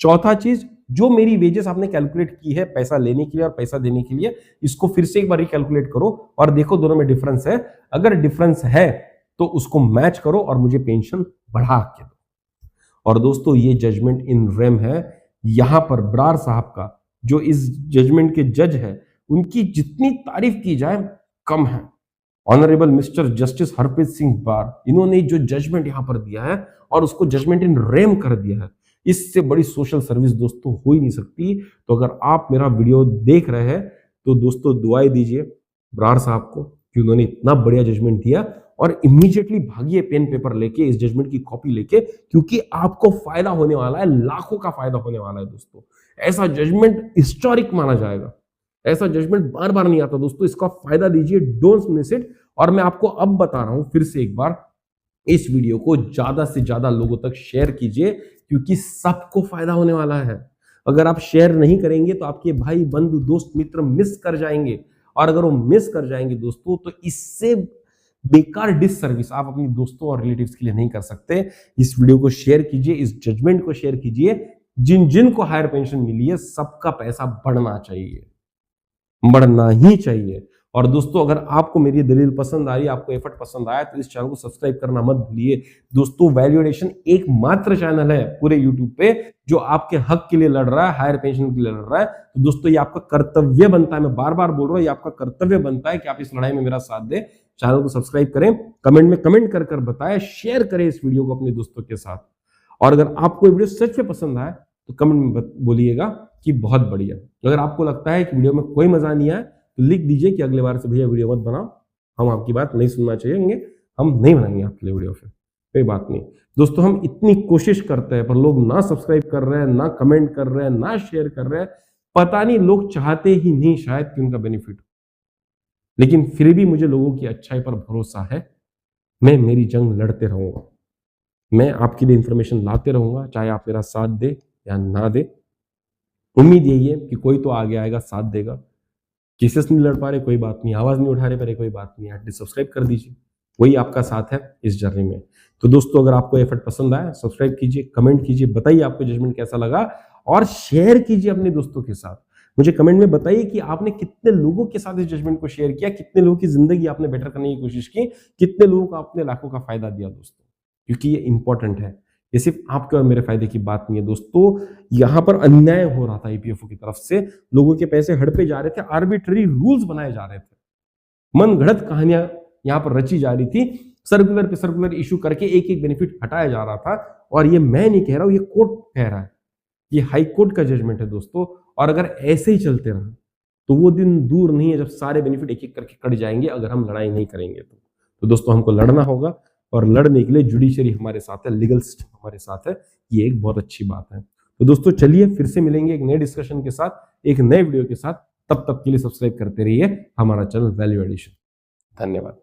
चौथा चीज, जो मेरी वेजेस आपने कैलकुलेट की है पैसा लेने के लिए और पैसा देने के लिए, इसको फिर से एक बार कैलकुलेट करो और देखो दोनों में डिफरेंस है। अगर डिफरेंस है तो उसको मैच करो और मुझे पेंशन बढ़ा के दो। और दोस्तों ये जजमेंट इन रेम है। यहां पर ब्रार साहब का जो इस जजमेंट के जज है उनकी जितनी तारीफ की जाए कम है। Honourable mister justice Harpreet Singh Brar, इन्होंने जो जजमेंट यहां पर दिया है और उसको जजमेंट इन रेम कर दिया है, इससे बड़ी सोशल सर्विस दोस्तों हो ही नहीं सकती। तो अगर आप मेरा वीडियो देख रहे हैं तो दोस्तों दुआएं दीजिए ब्रार साहब को कि उन्होंने इतना बढ़िया जजमेंट दिया, और इमीडिएटली भागिए पेन पेपर लेके इस जजमेंट की कॉपी लेके, क्योंकि आपको फायदा होने वाला है, लाखों का फायदा होने वाला है दोस्तों। ऐसा जजमेंट हिस्टोरिक माना जाएगा, ऐसा जजमेंट बार बार नहीं आता दोस्तों। इसका फायदा दीजिए, डोंट मिस इट। और मैं आपको अब बता रहा हूं फिर से एक बार, इस वीडियो को ज्यादा से ज्यादा लोगों तक शेयर कीजिए, क्योंकि सबको फायदा होने वाला है। अगर आप शेयर नहीं करेंगे तो आपके भाई बंधु दोस्त मित्र मिस कर जाएंगे, और अगर वो मिस कर जाएंगे दोस्तों तो इससे बेकार डिस सर्विस आप अपनी दोस्तों और रिलेटिव्स के लिए नहीं कर सकते। इस वीडियो को शेयर कीजिए, इस जजमेंट को शेयर कीजिए। जिन जिन को हायर पेंशन मिली है सबका पैसा बढ़ना चाहिए, बढ़ना ही चाहिए। और दोस्तों अगर आपको मेरी दलील पसंद आ रही है, आपको एफर्ट पसंद आया, तो इस चैनल को सब्सक्राइब करना मत भूलिए। दोस्तों वैल्यू एडिशन एकमात्र चैनल है पूरे यूट्यूब पे जो आपके हक के लिए लड़ रहा है, हायर पेंशन के लिए लड़ रहा है। तो दोस्तों ये आपका कर्तव्य बनता है, मैं बार बार बोल रहा हूं, ये आपका कर्तव्य बनता है कि आप इस लड़ाई में मेरा साथ दें। चैनल को सब्सक्राइब करें, कमेंट में कमेंट कर बताएं, शेयर करें इस वीडियो को अपने दोस्तों के साथ। और अगर आपको वीडियो सच में पसंद आए तो कमेंट में बोलिएगा कि बहुत बढ़िया। अगर आपको लगता है कि वीडियो में कोई मजा नहीं आया तो लिख दीजिए कि अगले बार से भैया वीडियो मत बनाओ, हम आपकी बात नहीं सुनना चाहिए, हम नहीं बनाएंगे आपके लिए वीडियो। फिर कोई बात नहीं दोस्तों, हम इतनी कोशिश करते हैं पर लोग ना सब्सक्राइब कर रहे हैं, ना कमेंट कर रहे हैं, ना शेयर कर रहे हैं। पता नहीं, लोग चाहते ही नहीं शायद कि उनका बेनिफिट हो। लेकिन फिर भी मुझे लोगों की अच्छाई पर भरोसा है। मैं मेरी जंग लड़ते रहूंगा, मैं आपके लिए इंफॉर्मेशन लाते रहूंगा, चाहे आप मेरा साथ दे या ना दे। उम्मीद यही है कि कोई तो आगे आएगा, साथ देगा। केसेस नहीं लड़ पा रहे कोई बात नहीं, आवाज नहीं उठा रहे पर कोई बात नहीं, एटलीस्ट सब्सक्राइब कर दीजिए, वही आपका साथ है इस जर्नी में। तो दोस्तों अगर आपको एफर्ट पसंद आया, सब्सक्राइब कीजिए, कमेंट कीजिए, बताइए आपको जजमेंट कैसा लगा, और शेयर कीजिए अपने दोस्तों के साथ। मुझे कमेंट में बताइए कि आपने कितने लोगों के साथ इस जजमेंट को शेयर किया, कितने लोगों की जिंदगी आपने बेटर करने की कोशिश की, कितने लोगों को आपने लाखों का फायदा दिया दोस्तों, क्योंकि ये इंपॉर्टेंट है। ये सिर्फ आपके और मेरे फायदे की बात नहीं है दोस्तों। यहां पर अन्याय हो रहा था ईपीएफओ की तरफ से, लोगों के पैसे हड़पे जा रहे थे, आर्बिट्ररी रूल्स बनाए जा रहे थे, मनगढ़ंत कहानियां यहां पर रची जा रही थी, सर्कुलर पे सर्कुलर इशू करके एक एक बेनिफिट हटाया जा रहा था। और ये मैं नहीं कह रहा हूं, ये कोर्ट कह रहा है, ये हाई कोर्ट का जजमेंट है दोस्तों। और अगर ऐसे ही चलते रहा तो वो दिन दूर नहीं है जब सारे बेनिफिट एक एक करके कट जाएंगे, अगर हम लड़ाई नहीं करेंगे तो दोस्तों हमको लड़ना होगा, और लड़ने के लिए जुडिशरी हमारे साथ है, लीगल सिस्टम हमारे साथ है, ये एक बहुत अच्छी बात है। तो दोस्तों चलिए फिर से मिलेंगे एक नए डिस्कशन के साथ, एक नए वीडियो के साथ। तब तक के लिए सब्सक्राइब करते रहिए हमारा चैनल वैल्यू एडिशन। धन्यवाद।